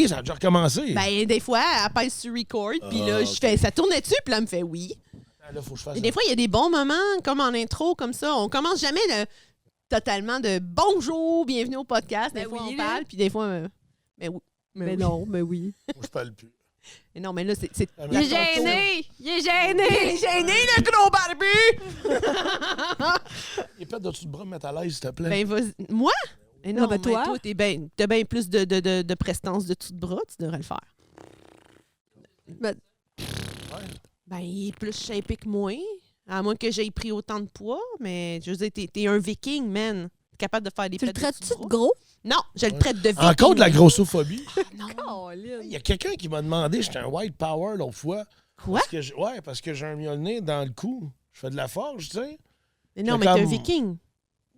OK, ça a déjà recommencé. Ben, des fois, elle pèse sur record, puis là, je fais, ça tourne-tu? Puis là, elle me fait oui. Là, faut que je fasse Et des fois, il y a des bons moments, comme en intro, comme ça. On commence jamais totalement de bonjour, bienvenue au podcast. Des fois, on parle, puis des fois, mais oui. Mais non, mais oui. Moi, je parle plus. Mais non, mais là, c'est. Il est gêné! Il est gêné! Gêné, le gros barbu! Il pète de-dessus de bras, me mettre à l'aise, s'il te plaît. Ben, vas-y. Moi? Mais non, ben, toi? t'as bien plus de prestance de dessous de bras, tu devrais le faire. Ben, Ben, il est plus shapé que moi. À moins que j'aie pris autant de poids, mais je veux dire, t'es un viking, man. T'es capable de faire des tu le pètes traites-tu dessous de bras. gros? Non, je le traite de viking. Encore de la grossophobie. Non. Il y a quelqu'un qui m'a demandé, j'étais un white power l'autre fois. Quoi? Parce que j'ai un miolné dans le cou. Je fais de la forge, tu sais. Mais non, C'est mais t'es un comme- viking.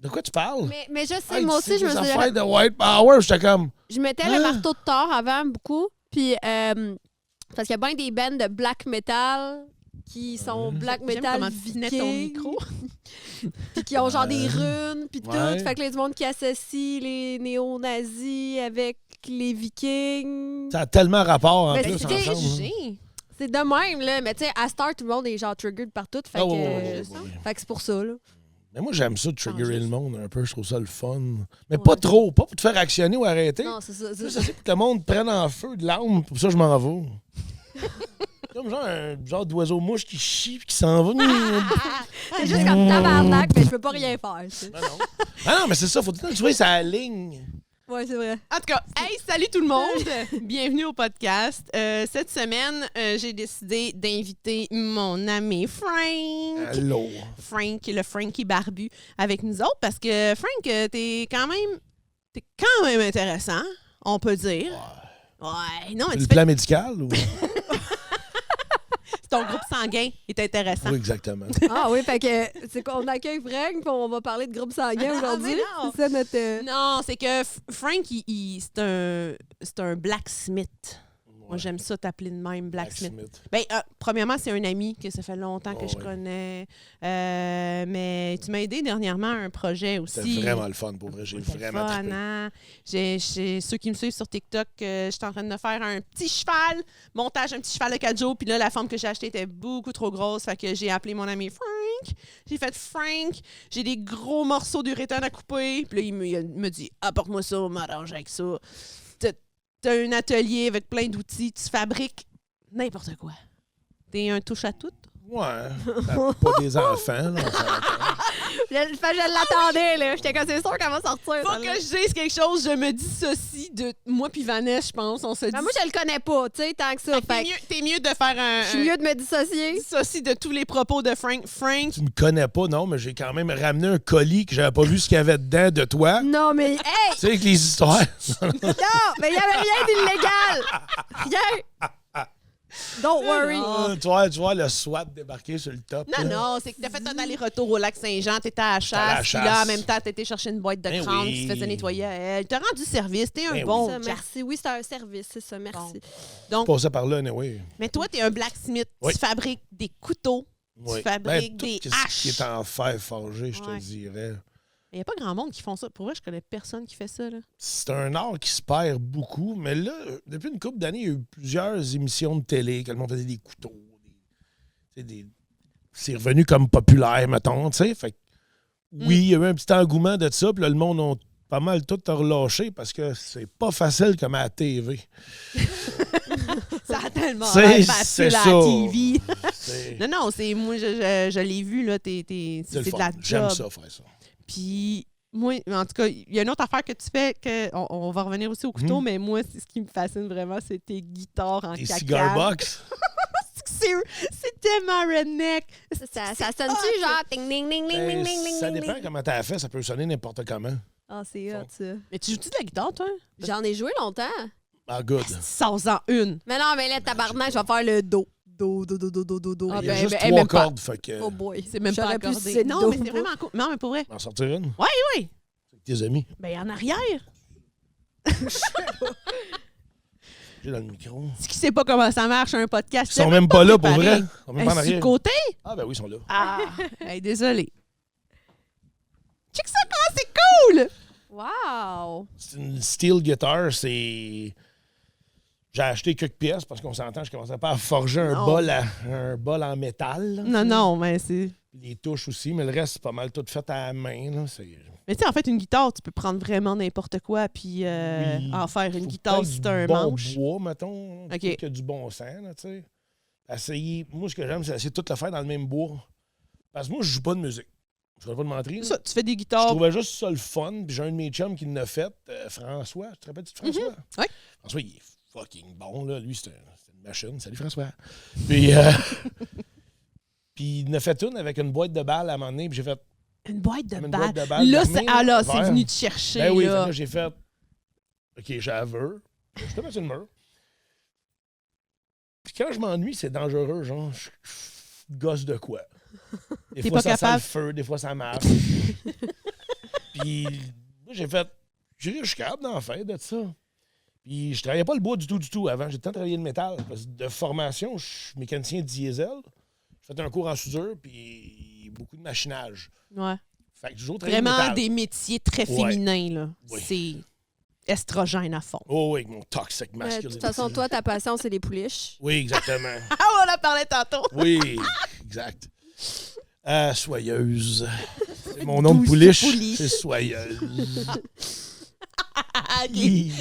De quoi tu parles? Mais je sais, Hey, moi tu aussi, sais, je me des suis... affaires de white power, j'étais comme... Je mettais Hein? le marteau de Thor avant beaucoup. Puis, parce qu'il y a bien des bands de black metal qui sont black J'aime metal comment tu tenais ton vikings, micro. puis qui ont genre des runes, puis tout. Ouais. Fait que là, du monde qui associe les néo-nazis avec les vikings. Ça a tellement rapport en Mais plus c'était ensemble. J'ai. C'est de même, là. Mais tu sais, à Star, tout le monde est genre triggered par tout. Fait Ah, que, ouais. fait que c'est pour ça, là. Mais moi, j'aime ça de triggerer le monde un peu. Je trouve ça le fun. Mais Ouais. pas trop. Pas pour te faire actionner ou arrêter. Non, c'est ça. Ça, c'est pour que le monde prenne en feu de l'âme. Pour ça, je m'en vais. Comme genre un genre d'oiseau-mouche qui chie et qui s'en va. C'est juste comme tabarnak, mais je peux pas rien faire. tu sais. Ah non. Ah non, mais c'est ça. Faut tout le temps que tu vois ça ligne. Ouais, c'est vrai. En tout cas, hey, salut tout le monde! Bienvenue au podcast. Cette semaine, j'ai décidé d'inviter mon ami Frank. Allô. Frank, le Frankie Barbu, avec nous autres parce que Frank, t'es quand même intéressant, on peut dire. Ouais, non, mais C'est tu le fais plan médical ou... ton groupe sanguin est intéressant. Oui, exactement. Ah oui, fait que c'est qu'on accueille Frank, puis on va parler de groupe sanguin aujourd'hui. mais non. C'est ça notre. Non, c'est que Frank, c'est un blacksmith. Moi, j'aime ça t'appeler de même, blacksmith. Ben, premièrement, c'est un ami que ça fait longtemps que je connais. Mais tu m'as aidé dernièrement à un projet aussi. C'était vraiment le fun, pour vrai. J'ai C'était vraiment fun, trippé. hein? J'ai ceux qui me suivent sur TikTok, je suis en train de faire un petit cheval, montage, un petit cheval de 4 jours. Puis là, la forme que j'ai achetée était beaucoup trop grosse. Fait que j'ai appelé mon ami Frank. J'ai fait Frank, j'ai des gros morceaux d'uréthane à couper. Puis là, il me dit, apporte-moi ça, on m'arrange avec ça. T'as un atelier avec plein d'outils, tu fabriques n'importe quoi. T'es un touche-à-tout. Ouais. Pas des enfants, là. Je l'attendais, là. J'étais comme, c'est sûr qu'elle va sortir. Faut celle-là. que je dise quelque chose, je me dissocie de moi puis Vanessa, je pense. On se dit. Ah, moi, je le connais pas, tu sais, tant que ça. Fait que Fait que t'es mieux de faire un. je suis mieux de me dissocier. Dissocie de tous les propos de Frank. Frank, Tu me connais pas, non, mais j'ai quand même ramené un colis que j'avais pas vu ce qu'il y avait dedans de toi. Non, mais, hey! Tu sais, avec les histoires. Non, mais il y avait rien d'illégal! Rien! Don't worry. Ah, tu vois le SWAT débarquer sur le top. non, là. non, c'est que t'as fait un aller-retour au lac Saint-Jean, t'étais à la à la chasse, puis là, chasse. en même temps, t'étais chercher une boîte de Ben crâne, oui. tu te faisais nettoyer à elle. T'as rendu service, t'es un Ben bon Ça, Jack. merci. Oui, c'est un service, c'est ça, merci. Donc, Passais par là, oui. mais toi, t'es un blacksmith, Oui. tu fabriques des couteaux, Oui. tu fabriques tout des ce haches. qui est en fer forgé, je Ouais. te dirais. Il n'y a pas grand monde qui font ça. Pour vrai, je connais personne qui fait ça. Là. C'est un art qui se perd beaucoup, mais là, depuis une couple d'années, il y a eu plusieurs émissions de télé que le monde faisait des couteaux. C'est revenu comme populaire, mettons, tu sais. Fait que, oui, il y a eu un petit engouement de ça, puis là, le monde a pas mal tout relâché parce que c'est pas facile comme à la TV. Ça a tellement C'est- l'air c'est facile à ça. la TV. C'est Non, c'est moi, je l'ai vu, là, c'est le de fun. la J'aime job. ça, faire ça. Puis, moi, en tout cas, il y a une autre affaire que tu fais, on va revenir aussi au couteau, mais moi, c'est ce qui me fascine vraiment, c'est tes guitares en Les caca. cigar box. C'est tellement redneck. Ça sonne-tu genre ting ding ding ding ding Ben, ding ding ça ding dépend ding? comment t'as fait, ça peut sonner n'importe comment. Ah, c'est hot, ça. Mais tu joues-tu de la guitare, toi? J'en ai joué longtemps. Ah, good. Sans-en une. Mais non, mais là, tabarnak, je vais faire le do. Do, do, do, do, do, do, do. Ah, Il y a ben, juste ben, 3 même pas. cordes, fait que... Oh boy. C'est même pas J'aurais pu accordé. citer Non, do. mais c'est vraiment cool. Non, mais pour vrai. En sortir une? Oui. Avec tes amis. Ben, en arrière. J'ai dans le micro. Tu qui sais pas comment ça marche, un podcast. Ils sont même pas là, pour préparé. vrai. Ils sont même pas en Sur le arrière. côté? Ah, ben oui, ils sont là. Ah, hey, désolé. Check ça, comment c'est cool! Wow. C'est une steel guitar, c'est... J'ai acheté quelques pièces parce qu'on s'entend, je commençais pas à forger un bol en métal. Là, Non, mais c'est... Les touches aussi, mais le reste, c'est pas mal tout fait à la main. Là. Mais tu sais, en fait, une guitare, tu peux prendre vraiment n'importe quoi puis en faire une guitare si t'as un manche. Bois, mettons. OK. Qu'il y a du bon sens, là, tu sais. Essayer... Moi, ce que j'aime, c'est essayer de tout le faire dans le même bois. Parce que moi, je joue pas de musique. Je vais pas te mentir. Ça, tu fais des Je guitares. trouvais juste ça le fun. Puis j'ai un de mes chums qui l'a fait, François. Tu te rappelles de François? Oui. François, il est fucking bon, là. Lui, c'est une machine. Salut, François. Puis, puis il a fait une avec une boîte de balles à un moment donné. Puis j'ai fait... Une boîte de Une balles. boîte de balles Là, fermée, c'est venu te chercher. Ben oui, là. là, j'ai fait... OK, j'avoue. Je te mets sur le mur. Puis quand je m'ennuie, c'est dangereux, genre. Je gosse de quoi? Des T'es fois, pas ça sent capable? le feu, des fois, ça marche. Puis moi, j'ai fait... Je suis capable d'en faire de ça. Puis je travaillais pas le bois du tout avant. J'ai tout le temps travaillé le métal. Parce que de formation, je suis mécanicien diesel. J'ai fait un cours en soudure, puis beaucoup de machinage. Ouais. Fait que j'ai toujours travaillé le Vraiment métal. des métiers très Ouais. féminins, là. Oui. C'est estrogène à fond. Oh oui, avec mon toxic De masculinity. toute façon, toi, ta passion, c'est les pouliches. Oui, exactement. Ah, on en parlait tantôt. Oui, exact. Soyeuse. C'est mon nom de Douce pouliche, pouliche. c'est Soyeuse.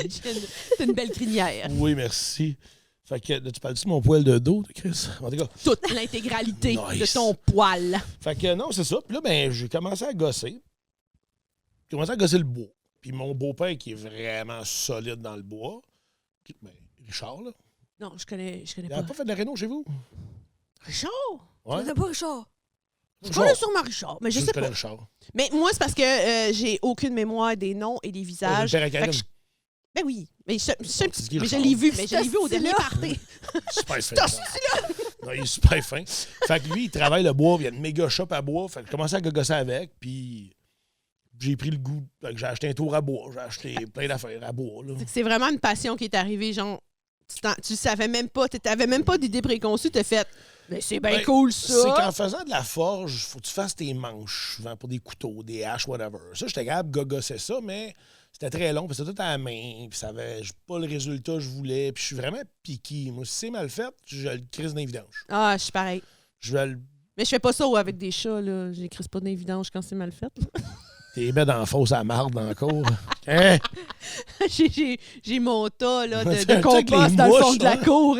C'est une belle crinière. Oui, merci. Fait que, là, tu parles-tu de mon poil de dos, Chris? En tout cas, Toute l'intégralité Nice. de ton poil. fait que non, c'est ça. Puis là, ben, j'ai commencé à gosser. J'ai commencé à gosser le bois. Puis mon beau-père, qui est vraiment solide dans le bois, ben, Richard, là. Non, je connais Il pas. n'a pas fait de la réno chez vous? Richard? Ouais. Tu pas Richard? Je connais sûrement Richard, mais je sais connais pas. Richard. Mais moi, c'est parce que j'ai aucune mémoire des noms et des visages. Le père à Fait Karine. que ben oui, mais je Richard. l'ai vu, mais je Ce l'ai vu au dernier party. Super fin. Non, il est super fin. Fait que lui, il travaille le bois, il y a une méga shop à bois. Fait que j'ai commencé à gosser avec, puis j'ai pris le goût. Fait que j'ai acheté un tour à bois, j'ai acheté plein d'affaires à bois. Là. C'est vraiment une passion qui est arrivée, genre, tu savais même pas, tu n'avais même pas d'idée préconçue, tu as fait, mais c'est bien Ben, cool C'est ça. qu'en faisant de la forge, faut que tu fasses tes manches, souvent pour des couteaux, des haches, whatever. Ça, j'étais capable de gosser ça, mais c'était très long, puis c'était tout à la main, puis ça avait pas le résultat que je voulais, puis je suis vraiment piqué. Moi, si c'est mal fait, je le crisse dans les vidanges. Ah, je suis pareil. Je vais le... Mais je fais pas ça avec des chats, là. J'écris pas dans les vidanges quand c'est mal fait. T'es mis dans la fosse à marde dans le cours. Hein? J'ai mon tas là, Tu sais, de avec compost les dans le fond mouches, de la hein? cour.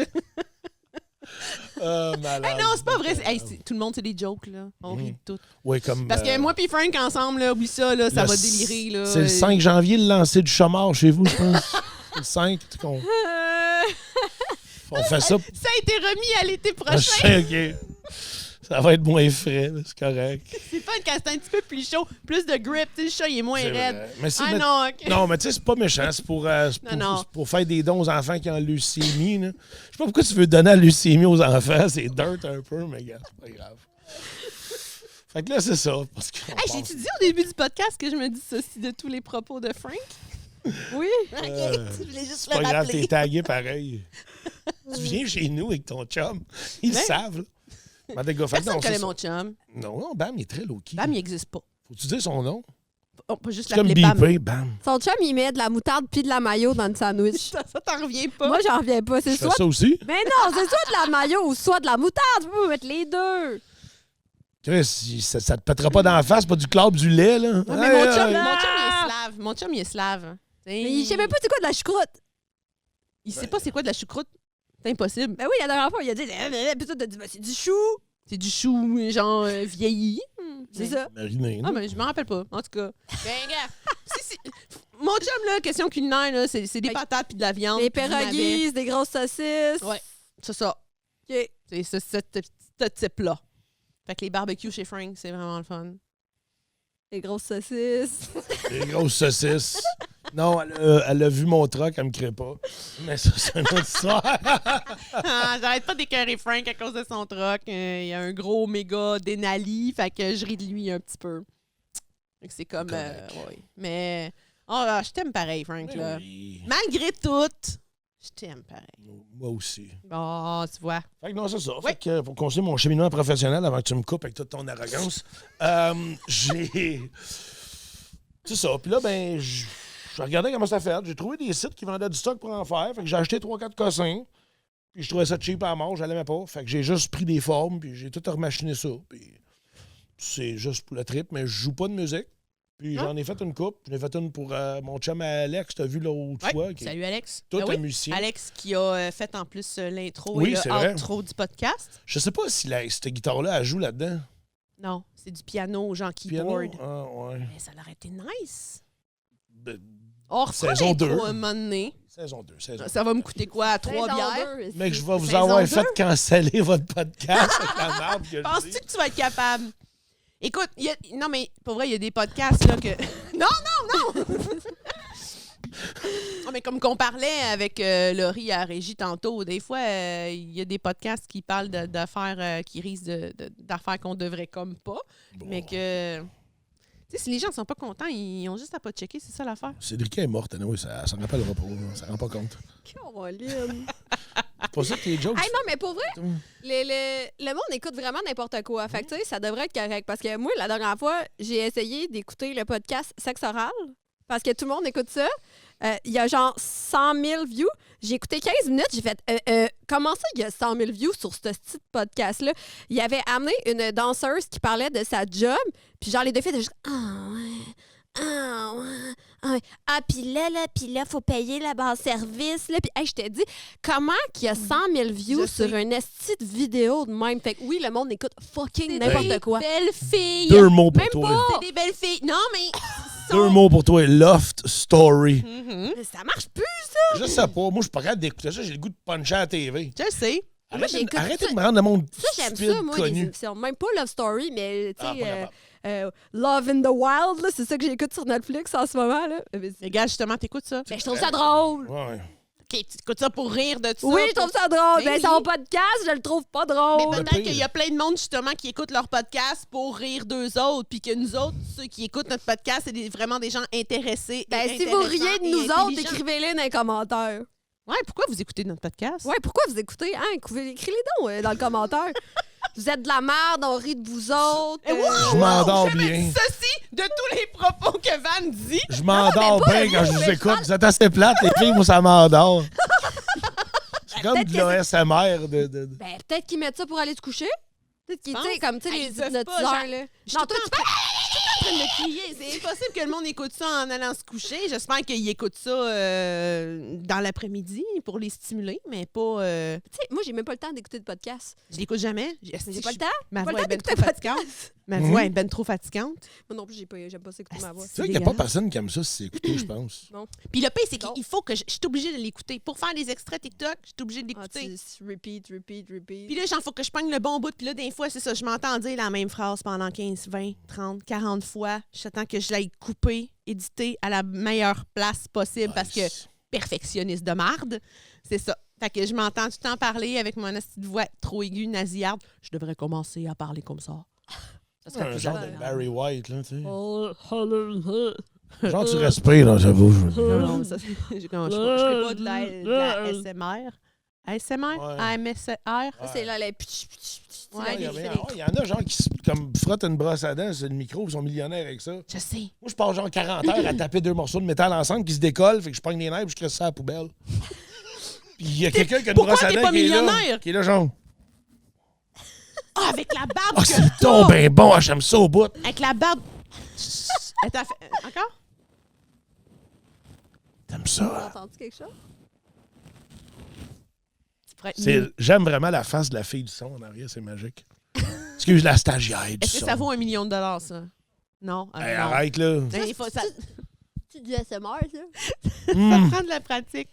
Malade. Hey, non, c'est pas vrai. Hey, tout le monde, c'est des jokes, là. On rit de tout. Oui, comme... Parce que moi puis Frank, ensemble, là, oublie ça, là, ça le va s- délirer. Là. C'est le 5 janvier, le lancer du chômage chez vous, je pense. Le 5, qu'on on fait ça. Ça a été remis à l'été prochain. OK. Ça va être moins frais, là, c'est correct. C'est pas quand c'est un petit peu plus chaud, plus de grip, tu sais, le chat, il est moins C'est raide. vrai. Mais c'est Ah mais- non, OK. Non, mais tu sais, c'est pas méchant. C'est pour, Non. c'est pour faire des dons aux enfants qui ont leucémie. Là. Je sais pas pourquoi tu veux donner la leucémie aux enfants. C'est dirt un peu, mais gars, c'est pas grave. Fait que là, c'est ça. Parce que Hey, j'ai-tu dit au début du podcast que je me dissocie de tous les propos de Frank? Oui. OK, je voulais juste c'est pas le grave, rappeler. t'es tagué pareil. Tu viens chez nous avec ton chum. Ils le Ben, savent. Là. Ben, des gars, fait que Personne non, connaît c'est mon chum. ça. Non, Bam, il est très low-key. Bam, il n'existe pas. Faut-tu dire son nom? On peut juste C'est comme l'appeler Bam. BP, Bam. Son chum, il met de la moutarde puis de la mayo dans le sandwich. Ça t'en revient pas. Moi, j'en reviens pas. Je C'est fais soit. ça aussi. Mais non, c'est soit de la mayo ou soit de la moutarde. Tu peux mettre les deux. Chris, ça te pètera pas dans la face, pas du club, du lait, là. Ouais, mais Hey, mon chum, hey. il est slave. Mon chum, il est slave. Mais il sait même pas c'est quoi de la choucroute. Il sait pas c'est quoi de la choucroute. C'est impossible. Ben oui, la dernière fois, il a dit. Puis toi, t'as dit, ben, c'est du chou. C'est du chou, genre, vieilli. C'est Mais- ça. Mariné, Ah, là. mais je m'en rappelle pas. En tout cas. Ben, gars. Mon chum, là, question culinaire, là, c'est des Fait- patates puis de la viande. Des puis du navet. pierogies, des grosses saucisses. Ouais. C'est ça. OK. C'est ce type-là. Fait que les barbecues chez Frank, c'est vraiment le fun. Des grosses saucisses. Des grosses saucisses. Non, elle a vu mon truck, elle me crée pas. Mais ça, c'est une autre histoire. Ah, j'arrête pas d'écœurer Frank à cause de son truck. Il y a un gros méga Denali, fait que je ris de lui un petit peu. Fait que c'est comme... Correct. ouais. Mais... Oh là, je t'aime pareil, Frank, Ben là. oui. Malgré tout, je t'aime pareil. Moi aussi. Oh, tu vois. Fait que non, c'est ça. Oui. Fait que pour continuer mon cheminement professionnel avant que tu me coupes avec toute ton arrogance, j'ai... C'est ça. Puis là, ben, je je regardais comment ça fait. J'ai trouvé des sites qui vendaient du stock pour en faire. Fait que j'ai acheté 3-4 cossins. Puis je trouvais ça cheap à mort, j'allais même pas. Fait que j'ai juste pris des formes, puis j'ai tout remachiné ça. Puis c'est juste pour le trip, mais je joue pas de musique. Puis j'en ai fait une coupe. J'en ai fait une pour mon chum Alex, t'as vu l'autre fois. Qui Salut Alex. Tout oui. un musicien. Alex qui a fait en plus l'intro Oui, et c'est le vrai. outro du podcast. Je sais pas si cette guitare-là, elle joue là-dedans. Non, c'est du piano, genre keyboard. Piano? Ah, ouais. Mais ça aurait été nice. Ben, On refera Saison l'intro 2. un moment donné. saison 2, saison 2. Ça va me coûter quoi? 3 bières? Mec, je vais vous Saison avoir 2? fait canceller votre podcast avec la merde que je Penses-tu dis. que tu vas être capable? Écoute, non, mais pour vrai, il y a des podcasts là que. Non! Non, mais comme qu'on parlait avec Laurie à Régie tantôt, des fois, il y a des podcasts qui parlent d'affaires qui risquent d'affaires qu'on devrait comme pas, mais que. Tu sais, si les gens ne sont pas contents, ils ont juste à pas checker, c'est ça l'affaire. Cédric est morte, oui, ça ne rappellera pas, là, ça rend pas compte. Caroline. C'est pas ça que tes jokes. Hey, non, mais pour vrai, le monde écoute vraiment n'importe quoi. Fait que, tu sais, ça devrait être correct. Parce que moi, la dernière fois, j'ai essayé d'écouter le podcast Sexe oral. Parce que tout le monde écoute ça. Il y a genre 100 000 views. J'ai écouté 15 minutes. J'ai fait, comment ça, il y a 100 000 views sur ce petit podcast-là? Il avait amené une danseuse qui parlait de sa job. Puis genre, les deux filles étaient juste, ah ouais. Ah, ouais. Ah, puis là, faut payer la base service. Là. Puis, hey, je t'ai dit, comment qu'il y a 100 000 views sur une esti de vidéo de même? Fait que oui, le monde écoute fucking n'importe quoi. Belles filles! Deux mots pour Même toi. pas. C'est des belles filles! Non, mais. Deux mots pour toi. Loft Story. Mhm. Mais ça marche plus. Je sais pas. Moi, je suis pas capable d'écouter ça. J'ai le goût de puncher à la TV. Je le sais. j'écoute Arrêtez ça. de me rendre le monde Ça, j'aime stupide, ça, moi, les connu. émissions. Même pas Love Story, mais, tu Ah, sais, pas capable. Love in the Wild, là, c'est ça que j'écoute sur Netflix en ce moment, là. Les gars, justement, t'écoutes ça? Ben, je trouve ça drôle. Ouais. OK, tu écoutes ça pour rire de ça? Oui, je trouve ça drôle. Mais Ben, oui. son podcast, je le trouve pas drôle. Mais Le peut-être pire. qu'il y a plein de monde, justement, qui écoutent leur podcast pour rire d'eux autres, puis que nous autres, ceux qui écoutent notre podcast, c'est vraiment des gens intéressés. Ben, et si vous riez intéressants de et nous autres, intelligents. écrivez-les dans les commentaires. Ouais, pourquoi vous écoutez notre podcast? Ouais, pourquoi vous écoutez? Hein? Écrivez-les donc dans le commentaire. Vous êtes de la merde, on rit de vous autres. Eh, wow, Je m'endors jamais bien. dit ceci de tous les propos que Van dit. Je m'endors mais pas bien quand je vous, vous mais écoute. Vous êtes assez plates, les filles, moi, ça m'endort. C'est comme peut-être de que l'ASMR. Ben, peut-être qu'ils mettent ça pour aller se coucher. Peut-être qu'ils, tu sais, Pense. comme, tu sais, Ah, les ils peuvent pas, hypnotiseurs, genre- là. Je Non, suis toi, tout tu en train de me crier. C'est impossible que le monde écoute ça en allant se coucher. J'espère qu'ils écoutent ça dans l'après-midi pour les stimuler, mais pas... Tu sais, moi, j'ai même pas le temps d'écouter de podcast. Je l'écoute jamais. J'ai pas le temps. Ma Pas voix le est temps ben d'écouter trop un fatigante. podcast. Ma voix est ben trop fatigante. Moi non plus, j'aime pas ça écouter ma voix. Tu sais qu'il n'y a pas personne qui aime ça si c'est écouté, je pense. Puis le pire, c'est Non. qu'il faut que je suis obligée de l'écouter. Pour faire des extraits TikTok, je suis obligée de Ah, l'écouter. repeat. Puis là, genre, faut que je pogne le bon bout. Puis là, des fois, c'est ça, je m'entends dire la même phrase pendant 15, 20, 30, 40 fois. J'attends que je l'aille couper, éditer à la meilleure place possible parce que perfectionniste de marde, c'est ça. Fait que je m'entends tout le temps parler avec mon petite voix trop aiguë, nasillarde. Je devrais commencer à parler comme ça. Ça serait Un plus genre de agréable. Barry White, là, tu sais. Oh, Genre, tu respires dans sa bouche. Non, non, ça, je ferai pas de la SMR. ASMR? Ouais. AMSR? Ça, c'est là, les pitch. Ouais, Il y, les- il y en a, genre, qui comme frottent une brosse à dents sur le micro, ils sont millionnaires avec ça. Je sais. Moi, je passe genre 40 heures à taper deux morceaux de métal ensemble qui se décollent, fait que je pogne les nerfs et je crée ça à la poubelle. Puis il y a quelqu'un qui a une Pourquoi brosse à t'es dents pas qui est là, millionnaire? qui est là, genre, Ah, avec la barbe ah, que c'est t'as! donc ben bon, ah, j'aime ça au bout. Avec la barbe... Attends, encore? T'aimes T'as ça? entendu quelque chose? J'aime vraiment la face de la fille du son en arrière, c'est magique. Excuse la stagiaire du Est-ce que son. ça vaut $1 million, ça? Non? Hey, non. arrête, là. Ben, il faut, ça C'est du SMR, ça? Hmm, prend de la pratique.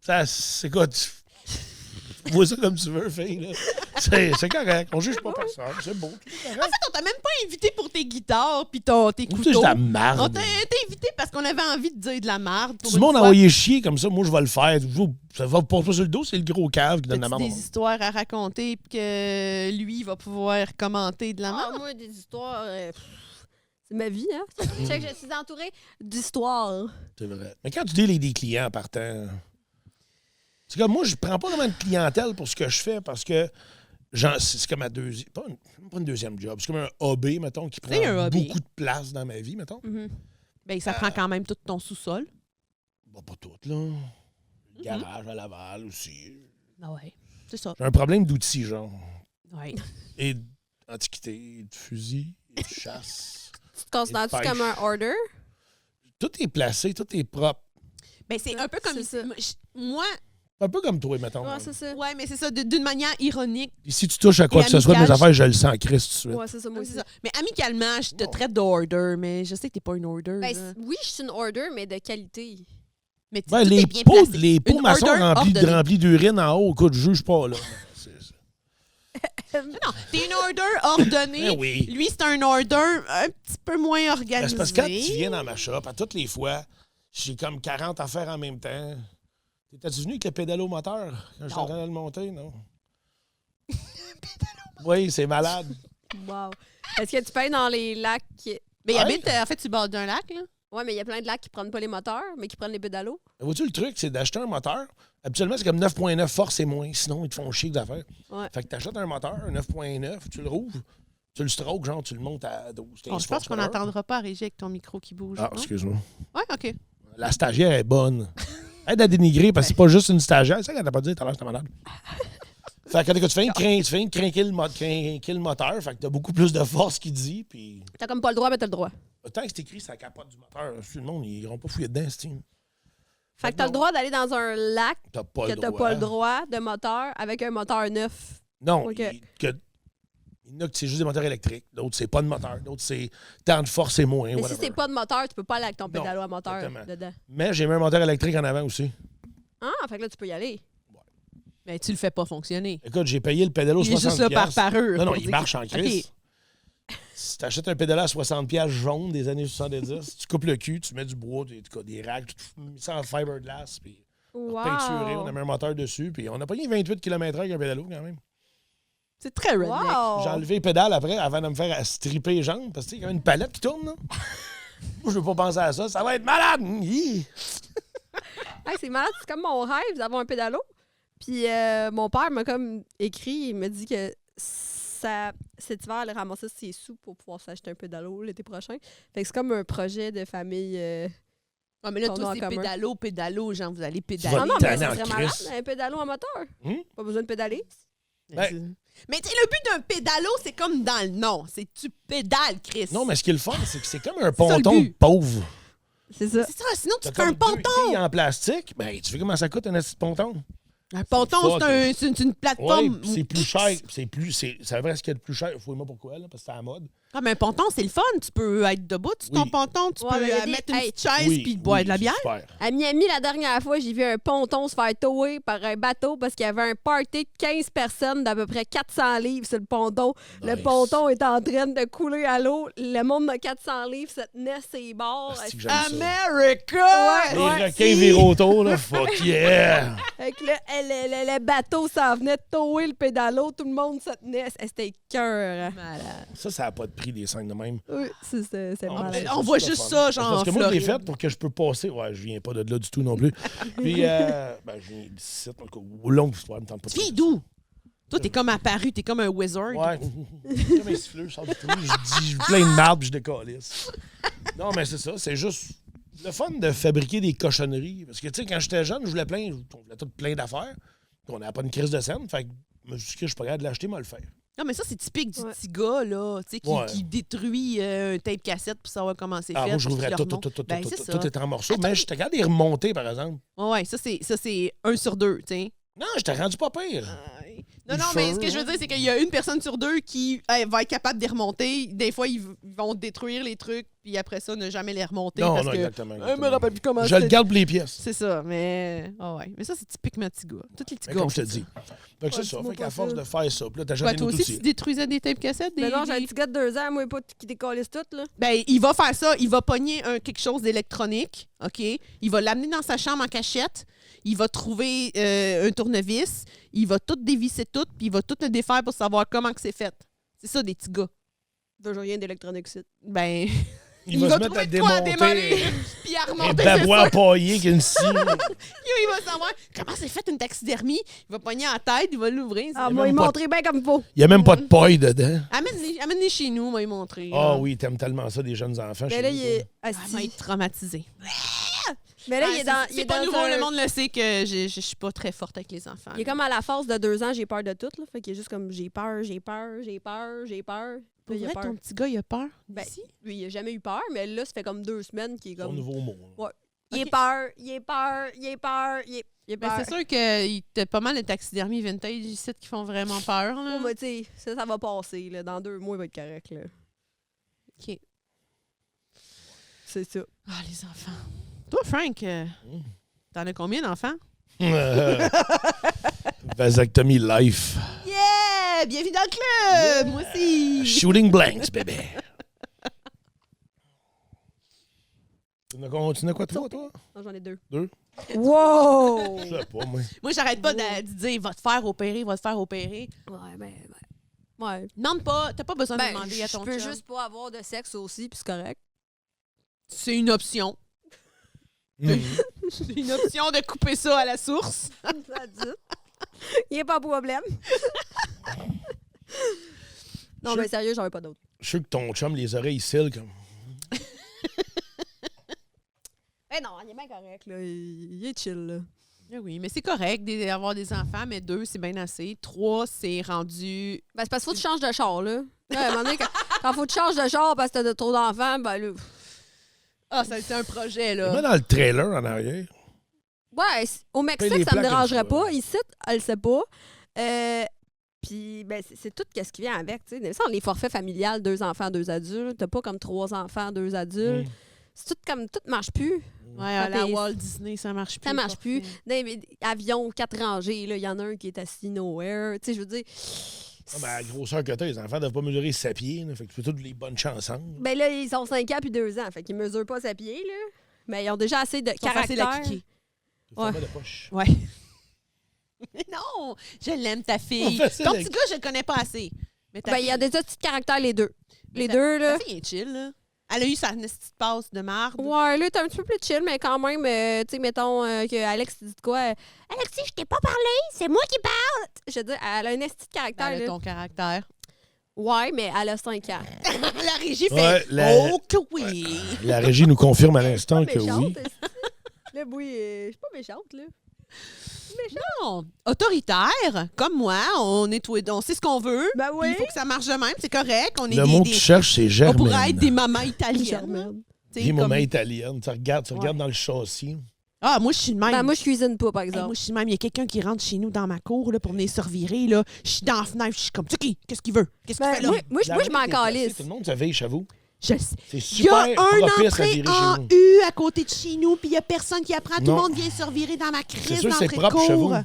ça, c'est quoi? Tu vois ça comme tu veux, fille, là. C'est correct. On juge pas personne. C'est beau. tout est En correct. fait, on t'a même pas invité pour tes guitares puis tes C'est couteaux. juste de la On marde. t'a invité parce qu'on avait envie de dire de la merde. Si le monde a envoyé chier comme ça, moi, je vais le faire. Ça va pour pas sur le dos, c'est le gros cave qui donne la As-tu marde. des histoires à raconter puis que lui va pouvoir commenter de la Ah, merde? moi, des histoires... c'est ma vie, hein? Check, je suis entourée d'histoires. C'est vrai. Mais quand tu dis des clients en partant, c'est comme moi, je prends pas vraiment de clientèle pour ce que je fais parce que c'est comme ma deuxième. Pas une deuxième job. C'est comme un hobby, mettons, qui prend C'est un hobby. beaucoup de place dans ma vie, mettons. Ben, ça prend quand même tout ton sous-sol. Bah, pas toutes, là. Le garage à Laval aussi. Ah ouais, c'est ça. J'ai un problème d'outils, genre. Ouais. Et d'antiquité, de fusil, et de chasse. Tu te considères-tu Et de comme un pêche. order? Tout est placé, tout est propre. Ben, c'est un peu comme... C'est ça. Moi, Un peu comme toi, mettons. Ouais, c'est ça. ouais, mais c'est ça, d'une manière ironique. Et si tu touches à quoi Et que ce soit de mes amical, affaires, je le sens en Christ tout de suite. Ouais, c'est ça, moi C'est aussi. ça. Mais amicalement, je te Non. traite d'order, mais je sais que t'es pas une order. Ben, là. oui, je suis une order, mais de qualité. Mais Ben, tout les est bien pots, placé. les pots Une maçons order ordonnée. remplis d'urine en haut, écoute, je juge pas, là. Non, t'es une order ordonnée. Ben oui. Lui, c'est un order un petit peu moins Ben, organisé. c'est parce que quand tu viens dans ma shop, à toutes les fois, j'ai comme 40 affaires en même temps. T'es-tu venu avec le pédalo moteur quand je suis en train de le monter, non? Oui, c'est malade. Wow. Est-ce que tu payes dans les lacs? Mais il Ouais. habite, en fait, tu bord d'un lac, là. Ouais, mais il y a plein de lacs qui prennent pas les moteurs, mais qui prennent les pédalos. Vois-tu, le truc, c'est d'acheter un moteur. Habituellement, c'est comme 9.9 force et moins. Sinon, ils te font chier d'affaires. Ouais. Fait que t'achètes un moteur, 9.9, tu le rouvres, tu le strokes, genre, tu le montes à 12, 15 Bon, je pense qu'on force-power. n'entendra pas, Régie, avec ton micro qui bouge. Ah, non? excuse-moi. Ouais, OK. La stagiaire est bonne. Aide à dénigrer parce que c'est pas juste une stagiaire. C'est ça qu'elle t'a pas dit tout à l'heure, j'étais malade. Fait que quand tu fais une crinquer le moteur, fait que t'as beaucoup plus de force qu'il dit, puis T'as comme pas le droit, mais t'as le droit. tant que c'est écrit sur la capote du moteur, tout le monde, ils iront pas fouiller dedans, Steve. Fait que t'as le droit d'aller dans un lac T'as pas que le t'as droit. pas le droit de moteur avec un moteur neuf. Non, Ok. il y en a que c'est juste des moteurs électriques. D'autres, c'est pas de moteur. D'autres, c'est tant de force et moins. Mais whatever. si c'est pas de moteur, tu peux pas aller avec ton Non, pédalo à moteur exactement. dedans. Mais j'ai mis un moteur électrique en avant aussi. Ah, fait que là, tu peux y aller. Mais tu le fais pas fonctionner. Écoute, j'ai payé le pédalo Il est 60$. juste là par parure. Non, non, pour il dire marche que- en crise. Si t'achètes un pédalo à 60$ jaune des années 70, tu coupes le cul, tu mets du bois, des racks, tu mets ça en fiberglass, puis Wow. peinturé, on a mis un moteur dessus, puis on a payé 28 km/h avec un pédalo quand même. C'est très redneck. Wow. J'ai enlevé les pédales après avant de me faire stripper les jambes, parce que il y a une palette qui tourne, là. Moi, je veux pas penser à ça, ça va être malade! Hi! Hey, c'est malade, c'est comme mon rêve d'avoir un pédalo. Puis mon père m'a comme écrit, il m'a dit que cet hiver, il ramassait ses sous pour pouvoir s'acheter un pédalo l'été prochain. Fait que c'est comme un projet de famille. Ah, mais là, Qu'on a toi, en c'est commun. pédalo, genre, vous allez vas pédaler. Ah non, Tanné mais ça en serait malade, Christ. un pédalo à moteur. Pas besoin de pédaler. Ben- Mais tu sais, le but d'un pédalo, c'est comme dans le nom. C'est tu pédales, Chris. Non, mais ce qui est le fun, c'est que c'est comme un C'est ça, le ponton de but. pauvre. C'est ça. C'est ça, sinon tu T'as te fais un comme deux ponton. quilles en plastique, ben, tu sais comment ça coûte un petit ponton? Un ponton, fuck. c'est une Oui, plateforme. c'est plus X. cher. C'est vrai ce qu'il y a de plus cher. Fouille-moi pourquoi, là, parce que c'est à la mode. Ah, mais un ponton, c'est le fun. Tu peux être debout sur ton Oui. ponton, tu Ouais, peux mais il y a des- mettre une hey. petite chaise puis boire de la c'est bière. super. À Miami, la dernière fois, j'ai vu un ponton se faire tower par un bateau parce qu'il y avait un party de 15 personnes d'à peu près 400 livres sur le ponton. Le Nice. ponton est en train de couler à l'eau. Le monde de 400 livres se tenait ses bords. Ah, c'est que j'aime ça. America! Les Ouais, requins virauto, là, fuck yeah! Fait que là, le bateau s'en venait de tower le pédalo. Tout le monde se tenait. C'était cœur. Malade. Ça n'a pas de prix, des scènes de même. Oui, c'est Ah, malade. mais On voit le juste fun. ça, genre, Parce que en moi, je l'ai Floride. fait pour que je peux passer. Ouais, je viens pas de là du tout non plus. Puis, ben, je viens d'ici, en tout cas, ou longue histoire, me tente pas de Tu viens faire d'où? Toi, t'es comme apparu, t'es comme un wizard. ça. Ouais. Comme un siffleur, je sors du trou, je dis plein de marde, puis je décalisse. Non, mais c'est ça, c'est juste le fun de fabriquer des cochonneries. Parce que, tu sais, quand j'étais jeune, on voulait tout plein d'affaires. Puis on n'avait pas une crise de scène. Fait que je me suis dit que je suis pas capable de l'acheter, moi le faire. Non, mais ça, c'est typique du Ouais. petit gars, là, tu sais, qui, Ouais. qui détruit un tape cassette pour savoir comment c'est Ah, fait. moi, je parce rouvrais qu'il tout, le remonte. Ben, c'est ça. tout était en morceaux. Attends, Mais j'étais capable de les remonter, par exemple. Ouais, ça, c'est 1 sur 2, tu sais. Non, j'étais rendu pas pire. Non, Une non, mais ce que feu, je veux dire, c'est qu'il y a une personne sur 2 qui va être capable de les remonter. Des fois, ils vont détruire les trucs, puis après ça, ne jamais les remonter. Non, parce non, que, exactement. Je me rappelle plus comment Je c'était. le garde pour les pièces. C'est ça, mais. Ah ouais. Mais ça, c'est typiquement petit gars. Tous les petits Mais gars. comme ont je te fait dis. ça. Fait que c'est Ouais, ça. dis-moi Fait qu'à pas force ça. de faire ça, puis là, t'achètes Ouais, des toi aussi, tu outils. détruisais des tapes cassettes? Mais non, j'ai un des- petit gars de 2 ans, moi, pas qui décalisse tout, là. Ben, il va faire ça. Il va pogner quelque chose d'électronique, OK? Il va l'amener dans sa chambre en cachette. Il va trouver un tournevis. Il va tout dévisser tout, puis il va tout le défaire pour savoir comment que c'est fait. C'est ça, des petits gars. Veux rien d'électronique ici. Ben, Il va se mettre trouver à de quoi démonter puis à un remonter, babouin c'est ça. empaillé qui a une scie. Il va savoir comment c'est fait une taxidermie. Il va pogner la tête, il va l'ouvrir. Ah, y a moi, même il pas de- montrait bien comme il faut. Il n'y a même pas de paille dedans. Amène-les chez nous, m'a montrer. Ah oui, t'aimes tellement ça, des jeunes enfants. Mais chez là, nous, il est ça. Ah, il va assis. être traumatisé. Mais là, il est dans. C'est pas dans nouveau, un- le monde le sait que je suis pas très forte avec les enfants. Il est comme à la phase de 2 ans, j'ai peur de tout. Là. Fait qu'il est juste comme j'ai peur, j'ai peur, j'ai peur, j'ai peur. Pour Là, il a vrai, peur. ton petit gars, il a peur? Ben, d'ici? lui, il a jamais eu peur, mais là, ça fait comme 2 semaines qu'il est Son comme. nouveau mot. Ouais. Il Ok. est peur, il est peur, il est peur, il est Ben, peur. c'est sûr que t'as pas mal de taxidermies vintage ici qui font vraiment peur. Là. Oh, mais tu sais, ça va passer. Là. Dans 2 mois, il va être correct. Là. OK. C'est ça. Ah, les enfants. Toi, Frank, t'en as combien d'enfants? Vasectomie life. Yeah! Bienvenue dans le club! Moi aussi! Shooting blanks, bébé. Tu n'as quoi, toi? Non, j'en ai 2. 2? Wow! Je sais pas, moi. Moi, j'arrête pas de dire va te faire opérer, va te faire opérer. Ouais. Demande pas, t'as pas besoin de Ben, demander à je ton peux chum. juste pas avoir de sexe aussi, puis c'est correct. C'est une option. Mhm. C'est une option de couper ça à la source. Ça dit. Il n'y a pas de problème. Non, mais sérieux, j'en ai pas d'autres. Je suis sûr que ton chum, les oreilles cils comme. Eh non, il est bien correct, là. Il est chill, là. Ah oui, mais c'est correct d'avoir des enfants, mais 2, c'est bien assez. 3, c'est rendu... Ben, c'est parce qu'il faut que tu changes de char, là. Là, à un moment donné, quand faut que tu changes de char parce que t'as trop d'enfants, ben là. Ah, ça a été un projet, Mets là. dans le trailer en arrière. Ouais, au Paye les Mexique, ça me plaques dérangerait comme ça. pas. Ici, elle le sait pas. Puis, ben, c'est tout ce qui vient avec. Tu sais, les forfaits familiales, 2 enfants, 2 adultes. T'as pas comme 3 enfants, 2 adultes. Mm. C'est tout comme. Tout marche plus. Ouais, à la t'es- Walt Disney, ça marche plus. Ça marche plus. parfait. Dans les avions, 4 rangées, il y en a un qui est assis nowhere. Tu sais, je veux dire. Ah, ben, à la grosseur que t'as, les enfants doivent pas mesurer 7 pieds. Là, fait que tu fais toutes les bonnes chances ensemble. Ben là, ils ont 5 ans puis 2 ans. Fait qu'ils mesurent pas sa pied, là. Mais ils ont déjà assez de Ils sont faciles à caractère. kicker. Le format de poche. Ouais. Mais non, je l'aime, ta fille. Facile Ton à- petit gars, je le connais pas assez. Mais ta Ben, il y a fille- des petits caractères, les deux. Les ta- deux, là. Ta fille est chill, là. Elle a eu sa petite passe de marde. Ouais, là, t'es un petit peu plus chill, mais quand même, tu sais, mettons que Alex dit de quoi? Alexis, je t'ai pas parlé, c'est moi qui parle! Je veux dire, elle a un esti de caractère, Elle a là. ton caractère. Ouais, mais elle a 5 ans. La régie Ouais, fait la- Oh que oui! La régie nous confirme à l'instant Pas que méchante, oui. esti. Là, oui, je suis pas méchante, là. Non, autoritaire, comme moi, on sait ce qu'on veut. Ben Puis oui. il faut que ça marche de même, c'est correct. On est Le mot que tu cherches, c'est on germaine. pourrait être des mamans italiennes. Germaine. Tu sais, Des comme- mamans italiennes. Tu regardes dans le châssis. Ah, moi, je suis de même. Ben, moi, je cuisine pas, par Hey, exemple. moi, je suis de même. Il y a quelqu'un qui rentre chez nous dans ma cour là, pour venir se revirer. Là. Je suis dans la fenêtre, je suis comme, c'est qui? Qu'est-ce qu'il veut? Qu'est-ce qu'il Ben, fait là? moi, je m'en calisse. Tout le monde se veille chez vous. Je le sais. C'est Il y a super un propice à entrée virer en chez nous. U à côté de chez nous, puis il n'y a personne qui apprend. Tout le Non. monde vient se revirer dans ma C'est crise sûr, c'est d'entrée de propre chez cour. vous.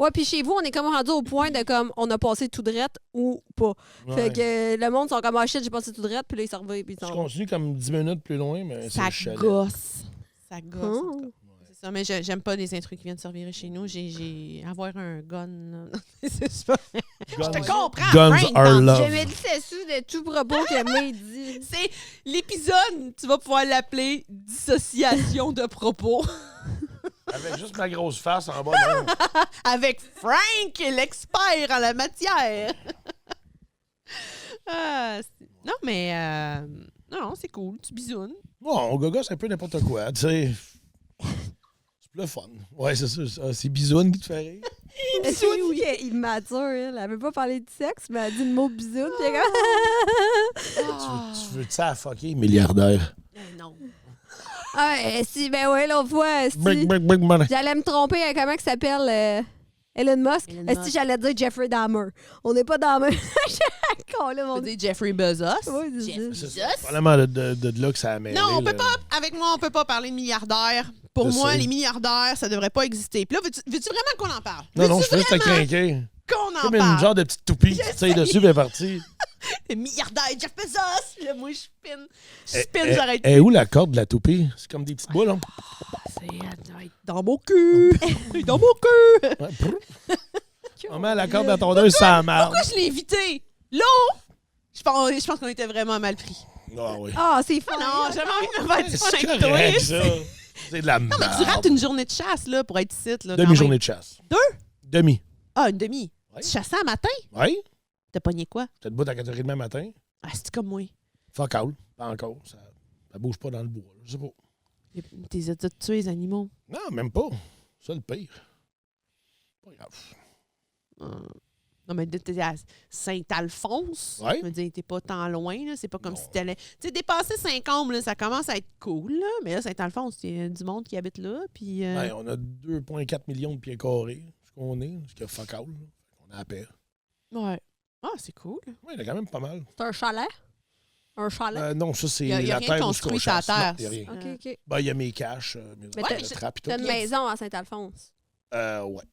Ouais, puis chez vous, on est comme rendu au point de comme on a passé tout drette ou pas. Ouais. Fait que le monde sont comme ah shit, j'ai passé tout drette, puis là ils s'en revirent puis ils Je s'en vont. continue comme 10 minutes plus loin, mais c'est Ça le chalet. gosse. Ça gosse. Hum. C'est ça, mais j'aime pas les intrus qui viennent se revirer chez nous. J'ai avoir un gun. là. C'est pas... Je te comprends. Guns Frank, are dans- love. J'avais dit c'est sous de tout propos que May dit. C'est l'épisode, tu vas pouvoir l'appeler dissociation de propos Avec juste ma grosse face en bas. Non. avec Frank, l'expert en la matière. Non, mais non, c'est cool. Tu bisounes. Bon, on gogosse un peu n'importe quoi, tu sais. C'est plus le fun. Ouais, c'est ça. C'est bisoune qui te fait rire. C'est oui. Il mature, elle. Elle veut pas parler de sexe, mais elle dit le mot bisoune. Puis elle est comme... Tu veux ça à fucker, milliardaire? Non. Ah, si, ben ouais, l'autre fois, si, Brick, brick, brick, money. j'allais me tromper à comment il s'appelle Elon Musk. Elon Si Musk. j'allais dire Jeffrey Dahmer. On n'est pas dans le même. Con, là, Tu mon veux dire Jeffrey Bezos? Ouais, c'est Jeff ça. C'est Bezos? probablement de là que ça a mêlé. Non, on peut là. pas. Avec moi, on peut pas parler de milliardaires. Pour Je moi, sais. les milliardaires, ça devrait pas exister. Puis là, veux-tu vraiment qu'on en parle? Non, Veux-tu je fais juste te vraiment craquer. qu'on en Comme une parle? genre de petite toupie qui tire dessus, puis elle est partie. Le milliardaire Jeff Bezos! Là, moi, je spin. Je spin, Eh, j'arrête. eh, où la corde de la toupie? C'est comme des petites boules, hein? C'est dans mon cul! Dans mon cul! Ouais, brrr. On met la corde de la tondeuse, ça marche. Pourquoi je l'ai invité? Là, je pense qu'on était vraiment mal pris. Ah oui. Ah, c'est fun. Non, j'avais envie de me faire du fun C'est avec toi. correct, ça. C'est de la Non, mais tu merde. rates une journée de chasse là, pour être ici. Là, quand Demi-journée même. de chasse. 2? Demi. Ah, une demi. Ouais. Tu chassais un matin? Oui? T'as pogné quoi? T'es debout à 4h30 matin. Ah, c'est comme moi. Fuck all. Pas encore. Ça bouge pas dans le bois. là. Je sais pas. T'es as tué les animaux. Non, même pas. Ça, le pire. Pas grave. Non, mais t'es à Saint-Alphonse. Ouais. Je veux dire, t'es pas tant loin, là. C'est pas comme Non. si t'allais. Tu sais, dépasser Saint-Côme, là, ça commence à être cool, là. Mais là, Saint-Alphonse, il y a du monde qui habite là. Puis. Ouais, on a 2,4 millions de pieds carrés, ce qu'on est, ce qui a fuck all. Là. On a à paix. Ouais. Ah, c'est cool. Oui, il y a quand même pas mal. C'est un chalet? Un chalet? Non, ça, c'est Il y a la rien de terre où construit on sur la chasse. Non, terre. il y a rien. OK, OK. Ben, il y a mes caches, mes Mais le trap et tout. T'as une maison à Saint-Alphonse. Ouais.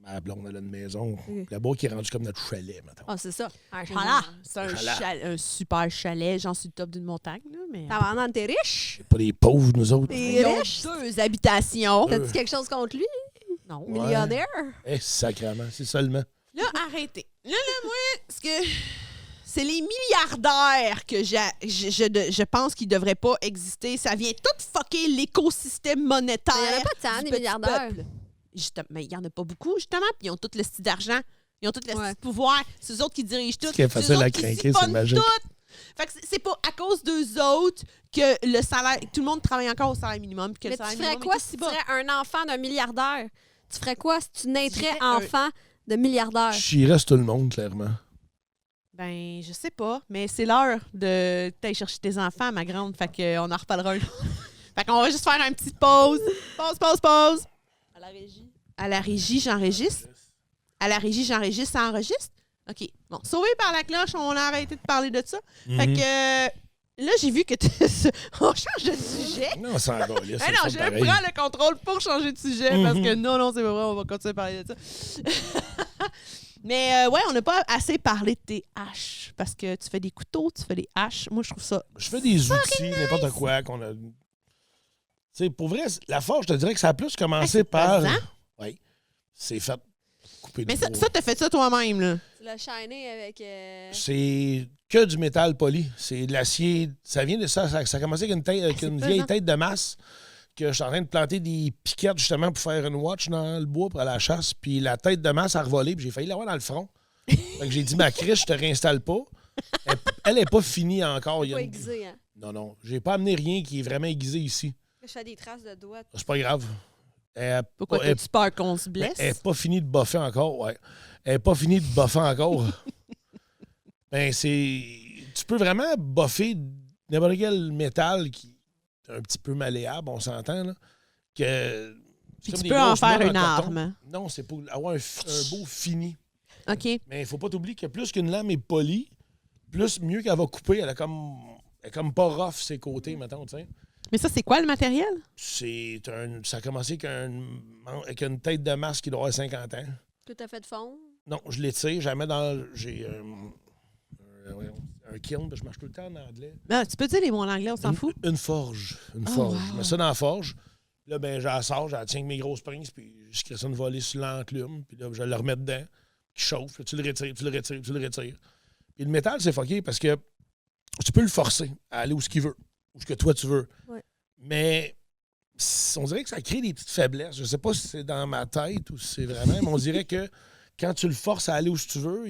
Ma blonde, elle a une maison. Là-bas, qui est rendue comme notre chalet, maintenant. Ah, c'est ça. Un Ouais. chalet. C'est un, Chalet. un super chalet, genre sur le top d'une montagne, là. Mais. T'as vraiment, t'es riche? C'est pas des pauvres, nous autres. T'es Ils ont riche? 2 habitations. T'as-tu quelque chose contre lui? Non. Ouais. Millionnaire? Sacrément, c'est seulement. Là, arrêtez. Là, moi, ce que. C'est les milliardaires que je pense qu'ils ne devraient pas exister. Ça vient tout fucker l'écosystème monétaire. Mais il y en a pas tant, du des petit milliardaires. peuple. Mais il n'y en a pas beaucoup, justement. Puis ils ont tout le style d'argent. Ils ont tout le Ouais. style pouvoir. C'est eux autres qui dirigent tout. Ce qui est C'est eux facile autres à qui craquer, c'est siphonnent magique. tout. Fait que c'est pas à cause d'eux autres que le salaire... Tout le monde travaille encore au salaire minimum. Puis que Mais le salaire tu ferais minimum quoi est si aussi tu bas. serais un enfant d'un milliardaire? Tu ferais quoi si tu naîtrais J'irais un- enfant de milliardaire? J'irais sur tout le monde, clairement. Ben, je sais pas, mais c'est l'heure de t'aller chercher tes enfants, ma grande. Fait qu'on en reparlera un jour. Fait qu'on va juste faire une petite pause. Pause. À la régie. À la régie, j'enregistre. À la régie, j'enregistre, ça enregistre. OK. Bon, sauvé par la cloche, on a arrêté de parler de ça. Fait que là, j'ai vu que on change de sujet. Non, c'est encore là. Ah non, je prends le contrôle pour changer de sujet parce que non, c'est pas vrai, on va continuer à parler de ça. Mais ouais, on n'a pas assez parlé de tes haches parce que tu fais des couteaux, tu fais des haches. Moi, je trouve ça. Je fais des outils, n'importe quoi qu'on a. Tu sais, pour vrai, la forge, je te dirais que ça a plus commencé c'est par. pesant. Oui. C'est fait couper Mais du ça, bois. t'as fait ça toi-même, là. Tu l'as shiné avec... C'est que du métal poli. C'est de l'acier. Ça vient de ça. Ça a commencé avec une vieille pesant. tête de masse que je suis en train de planter des piquettes justement pour faire une watch dans le bois pour aller à la chasse. Puis la tête de masse a revolé, puis j'ai failli l'avoir dans le front. Fait que j'ai dit, ma criche, je te réinstalle pas. Elle n'est pas finie encore. Il y a Pas une- aiguisé, hein? Non. J'ai pas amené rien qui est vraiment aiguisé ici. Je fais des traces de doigts. C'est pas grave. Pourquoi Elle t'as-tu peur qu'on se blesse? n'est pas finie de buffer encore, ouais. Elle n'est pas finie de buffer encore. Ben, c'est. Tu peux vraiment buffer n'importe quel métal qui est un petit peu malléable, on s'entend, là. Que. Puis c'est comme tu des peux en grosses faire lames une coton. arme. Non, c'est pour avoir un beau fini. OK. Mais il ne faut pas t'oublier que plus qu'une lame est polie, plus mieux qu'elle va couper. Elle est comme pas rough ses côtés, mettons, tu sais. Mais ça, c'est quoi le matériel? Ça a commencé avec une tête de masse qui doit avoir 50 ans. Que t'as fait de fond. Non, je l'étire, jamais dans. J'ai un kiln, parce que je marche tout le temps en anglais. Ben, tu peux dire les mots en anglais, on s'en fout. Une forge. Une Oh, forge. wow. Je mets ça dans la forge. Là, ben, je la sors, je la tiens avec mes grosses pinces, puis je crée ça une volée sur l'enclume, puis là, je le remets dedans, qui chauffe, là, tu le retires. Puis le métal, c'est fucké parce que tu peux le forcer à aller où ce qu'il veut, où ce que toi tu veux. Ouais. Mais on dirait que ça crée des petites faiblesses. Je sais pas si c'est dans ma tête ou si c'est vraiment, mais on dirait que quand tu le forces à aller où tu veux,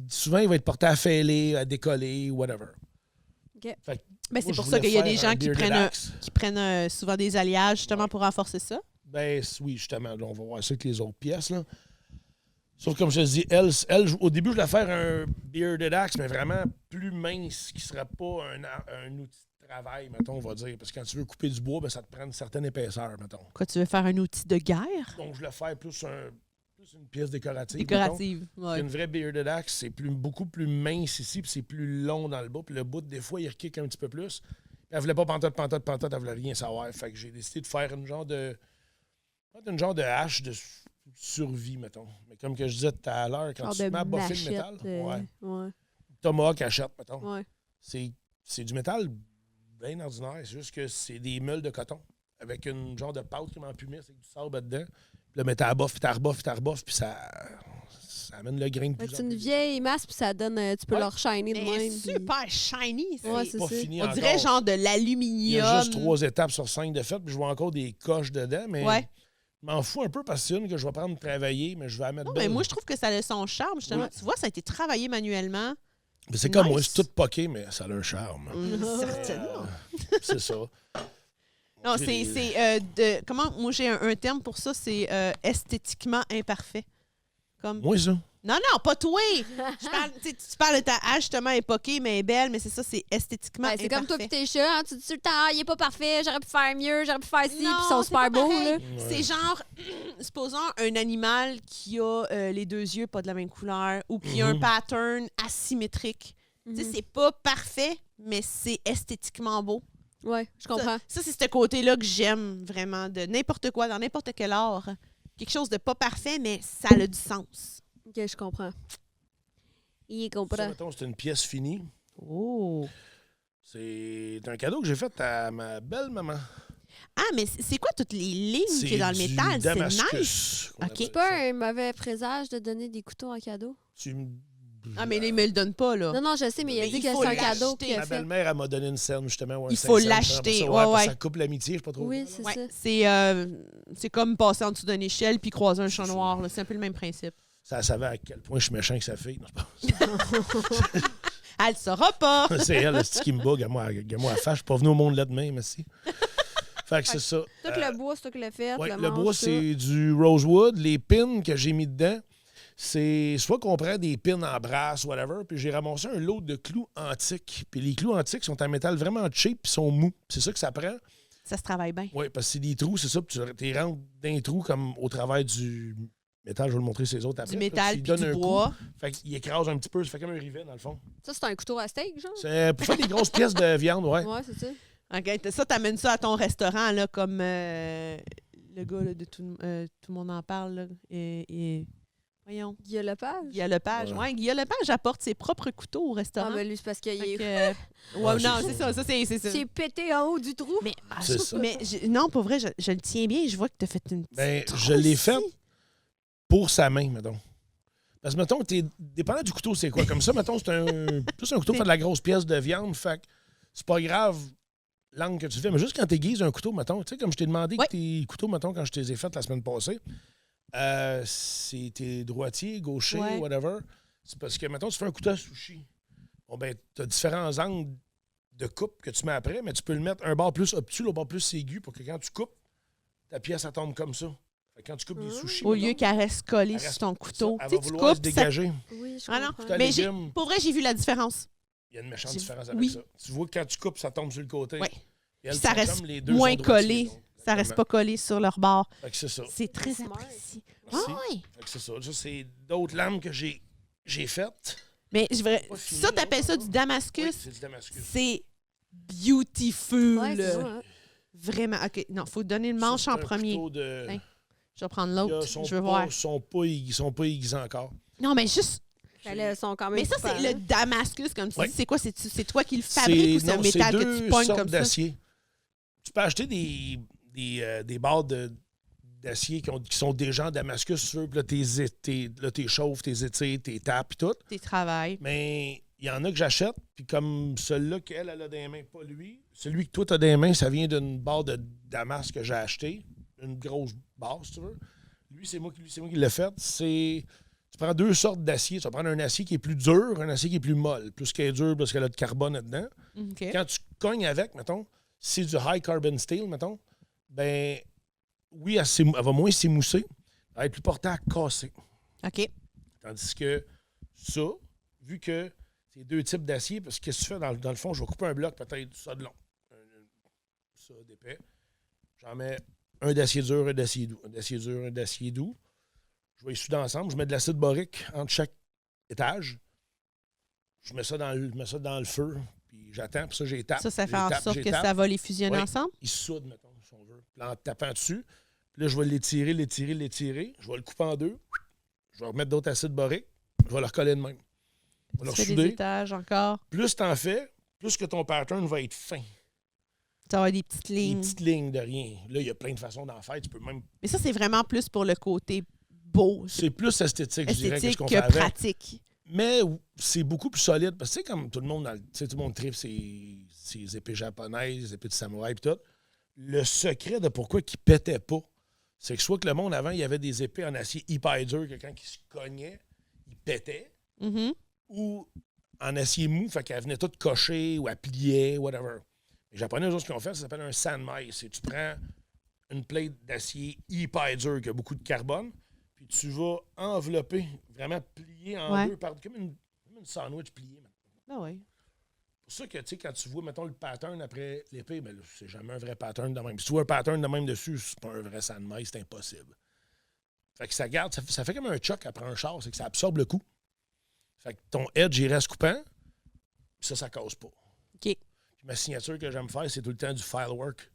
souvent, il va être porté à fêler, à décoller, whatever. OK. Fait que Ben, c'est moi, pour je ça voulais qu'il y a faire des gens un qui bearded axe. prennent souvent des alliages justement pour renforcer ça. Ben oui, justement. Là, on va voir ça avec les autres pièces. Là. Sauf comme je te dis, elle, au début, je voulais faire un bearded axe, mais vraiment plus mince, qui ne serait pas un outil de travail, mettons, on va dire. Parce que quand tu veux couper du bois, ben, ça te prend une certaine épaisseur, mettons. Quoi, tu veux faire un outil de guerre? Donc, je voulais faire plus une pièce décorative. Décorative. mettons. Ouais. Une vraie bearded axe, c'est beaucoup plus mince ici, puis c'est plus long dans le bas. Puis le bout, des fois, il requiert un petit peu plus. Puis elle voulait pas pantoute, elle voulait rien savoir. Fait que j'ai décidé de faire une genre de hache de survie, mettons. Mais comme que je disais tout à l'heure, quand Genre tu te de mets à boffer machette, le métal, ouais. Tomahawk achète, mettons. Ouais. C'est du métal bien ordinaire. C'est juste que c'est des meules de coton avec une genre de pâte qui m'empumisse avec du sable dedans. Puis le métal à bof, puis t'as reboff, puis ça amène le grain de plus C'est en une plus. vieille masse, puis ça donne... tu peux Ouais. le shiner de Mais même. puis- super shiny. Ouais, C'est- c'est Pas ça. fini on encore. dirait genre de Il y l'aluminium. a juste 3 étapes sur 5 de fait, puis je vois encore des coches dedans, mais Ouais. je m'en fous un peu parce que c'est une que je vais prendre travailler, mais je vais la mettre Non, mais belle. moi, je trouve que ça a son charme, justement. Oui. Tu vois, ça a été travaillé manuellement. Mais c'est comme moi, Nice. c'est tout poqué, mais ça a un charme. Certainement. C'est ça. Non, J'ai- comment moi j'ai un terme pour ça, c'est esthétiquement imparfait. Comme Moi, ça. non, pas toi. Tu parles de ta hache justement époquée, mais elle est belle, mais c'est ça, c'est esthétiquement Ben, c'est imparfait. comme toi et tes chats, hein, tu dis tout le temps, il est pas parfait, j'aurais pu faire mieux, j'aurais pu faire ci, puis Non, ils sont c'est super pas beaux, pareil. là. Ouais. C'est genre, supposons un animal qui a les deux yeux pas de la même couleur ou qui a un pattern asymétrique. Tu sais, Mhm. c'est pas parfait, mais c'est esthétiquement beau. Ouais, je comprends. Ça, c'est ce côté-là que j'aime vraiment de n'importe quoi, dans n'importe quel art. Quelque chose de pas parfait, mais ça a du sens. Ok, je comprends. Il Ça, comprend. mettons, c'est une pièce finie. Oh! C'est un cadeau que j'ai fait à ma belle-maman. Ah, mais c'est quoi toutes les lignes C'est qui est dans le du métal? C'est Damascus, nice! qu'on Ok. appelle C'est pas ça. un mauvais présage de donner des couteaux en cadeau? Tu me- Ah, mais là, il me le donne pas, là. Non, non, je sais, mais il a Mais dit il que faut c'est un l'acheter. cadeau qu'il Ma a fait. belle-mère, elle m'a donné une scène, justement. ou un Il faut 5 cents, l'acheter, ça, ouais, parce que ouais. Ça coupe l'amitié, je sais pas trop. Oui, c'est Ouais, ça. c'est comme passer en dessous d'une échelle puis croiser un chat noir. là. C'est un peu le même principe. Ça savait à quel point je suis méchant avec sa fille. Non, c'est pas- Elle le saura pas! c'est elle, c'est qui me bug. À moi, à fâche. Je suis pas venu au monde là demain, merci. Fait que c'est ça. Tout le bois, c'est toi qui l'as fait. Ouais, le le bois, manche, tout. c'est du rosewood. Les pins que j'ai mis dedans, c'est soit qu'on prend des pins en brasse, whatever, puis j'ai ramassé un lot de clous antiques. Puis les clous antiques sont en métal vraiment cheap, puis sont mous. C'est ça que ça prend. Ça se travaille bien. Oui, parce que c'est des trous, c'est ça. Puis tu rentres dans les trous comme au travers du métal. Je vais le montrer ces autres après. Du Puis métal tu lui puis donnes du un bois. coup. Fait qu'il écrase un petit peu. Ça fait comme un rivet, dans le fond. Ça, c'est un couteau à steak, genre? C'est pour faire des grosses pièces de viande, ouais. Ouais, c'est ça. OK, ça, t'amènes ça à ton restaurant, là, comme le gars là, de tout le monde en parle. Là, et voyons. Guillaume Lepage? Guillaume Lepage. Ouais. Ouais, Guillaume Lepage apporte ses propres couteaux au Ah, restaurant. ben lui, c'est parce qu'il Fait est... que, ouais, Ah, non, c'est c'est ça. Ça, c'est ça. C'est pété en haut du trou. Mais, C'est ça. non, pour vrai, je le tiens bien. Je vois que tu as fait une petite Ben, trousse je l'ai ici. fait pour sa main, mettons. Parce que, mettons, dépendant du couteau, c'est quoi? Comme ça, mettons, c'est plus un couteau pour faire de la grosse pièce de viande. Fait que c'est pas grave l'angle que tu fais. Mais juste quand tu aiguises un couteau, mettons, tu sais, comme je t'ai demandé Ouais. que tes couteaux, mettons, quand je te les ai faits la semaine passée, c'est tes droitiers, gauchers, Ouais. whatever. C'est parce que, mettons, tu fais un couteau à sushi. Bon, ben, tu as différents angles de coupe que tu mets après, mais tu peux le mettre un bord plus obtus, l'autre bord plus aigu pour que quand tu coupes, ta pièce, elle tombe comme ça. Fait que quand tu coupes des sushis, Au mettons, lieu qu'elle reste collée Elle sur reste- ton couteau. elle Tu va sais, tu vouloir se coupes, ça... dégager. Oui, je Ah non, comprends. T'as mais légumes. pour vrai, j'ai vu la différence. Il y a une méchante J'ai- différence avec oui. ça. Tu vois que quand tu coupes, ça tombe sur le côté. Ouais. Et elles Ça sont reste comme les deux moins sont droitiers, collé. donc. Ça reste Exactement. pas collé sur leur bord. Fait que c'est ça. C'est très Smart. apprécié. Merci. Ah ouais. Fait que c'est ça. Ça, c'est d'autres lames que j'ai faites. Mais Pas fini, ça, t'appelles non, ça non. du Damascus? Oui, c'est du Damascus. C'est beautiful. Ouais, c'est ça, hein. Vraiment. OK. Non, faut donner le manche Ça, en c'est un premier. couteau de- Hein, Je vais prendre Ils l'autre. sont Je veux pas- voir. Ils sont pas aiguisés encore. Non, mais juste. Ben là, ils sont quand même Mais ça, c'est coupants, le hein. Damascus, comme tu Ouais. dis. C'est quoi? C'est toi qui le fabriques ou c'est un non, métal c'est que deux tu pognes sortes comme ça? d'acier. Tu peux acheter des barres d'acier qui sont déjà en Damascus, si tu veux. Puis là, t'es chauffes, t'es étires, t'es tapes et tout. Tes travails. Mais il y en a que j'achète, puis comme celui-là qu'elle a dans les mains, pas lui. Celui que toi, tu as dans les mains, ça vient d'une barre de Damas que j'ai acheté. Une grosse barre, si tu veux. Lui, c'est moi qui l'ai fait. Tu prends deux sortes d'acier. Tu vas prendre un acier qui est plus dur, un acier qui est plus molle. Plus qu'elle est dure parce qu'elle a de carbone dedans. OK. Quand tu cognes avec, mettons, si c'est du high carbon steel, mettons, ben oui, elle va moins s'émousser. Elle va être plus portée à casser. OK. Tandis que ça, vu que c'est deux types d'acier, parce que qu'est-ce que tu fais dans le fond, je vais couper un bloc, peut-être ça de long, ça d'épais. J'en mets un d'acier dur, un d'acier doux, un d'acier dur, un d'acier doux. Je vais les souder ensemble. Je mets de l'acide borique entre chaque étage. Je mets ça dans le feu, puis j'attends, puis ça, j'étape. Ça fait en sorte que ça va les fusionner Oui. ensemble? Ils se soudent, mettons, si on veut. Puis en tapant dessus, puis là, je vais l'étirer. Je vais le couper en deux. Je vais remettre d'autres acides boriques. Je vais le recoller de même. Je vais le Tu fais des ressouder. étages encore. Plus t'en fais, plus que ton pattern va être fin. Tu vas avoir des petites Des lignes. petites lignes de rien. Là, il y a plein de façons d'en faire. Tu peux même... Mais ça, c'est vraiment plus pour le côté beau. C'est plus esthétique, je dirais, que ce Esthétique qu'on que fait avec. pratique. Mais c'est beaucoup plus solide. Parce que, tu sais, comme tout le monde, tout le monde tripe ses épées japonaises, ses épées de samouraï et tout. Le secret de pourquoi ils pétaient pas, c'est que soit que le monde, avant, il y avait des épées en acier hyper dur, que quand ils se cognaient, ils pétaient. Mhm. Ou en acier mou, fait qu'elle venait toute cochée ou elle pliait, whatever. Les Japonais, eux autres, ce qu'ils ont fait, ça s'appelle un sanmai. C'est tu prends une plate d'acier hyper dur qui a beaucoup de carbone, puis tu vas envelopper, vraiment plier en deux, comme une sandwich pliée. Ah oui. C'est pour ça que, tu sais, quand tu vois, mettons, le pattern après l'épée, ben là, c'est jamais un vrai pattern de même. Si tu vois un pattern de même dessus, c'est pas un vrai sanmai, c'est impossible. Fait que ça garde, ça fait comme un choc après un char, c'est que ça absorbe le coup. Fait que ton edge, il reste coupant, puis ça casse pas. OK. Puis ma signature que j'aime faire, c'est tout le temps du file work.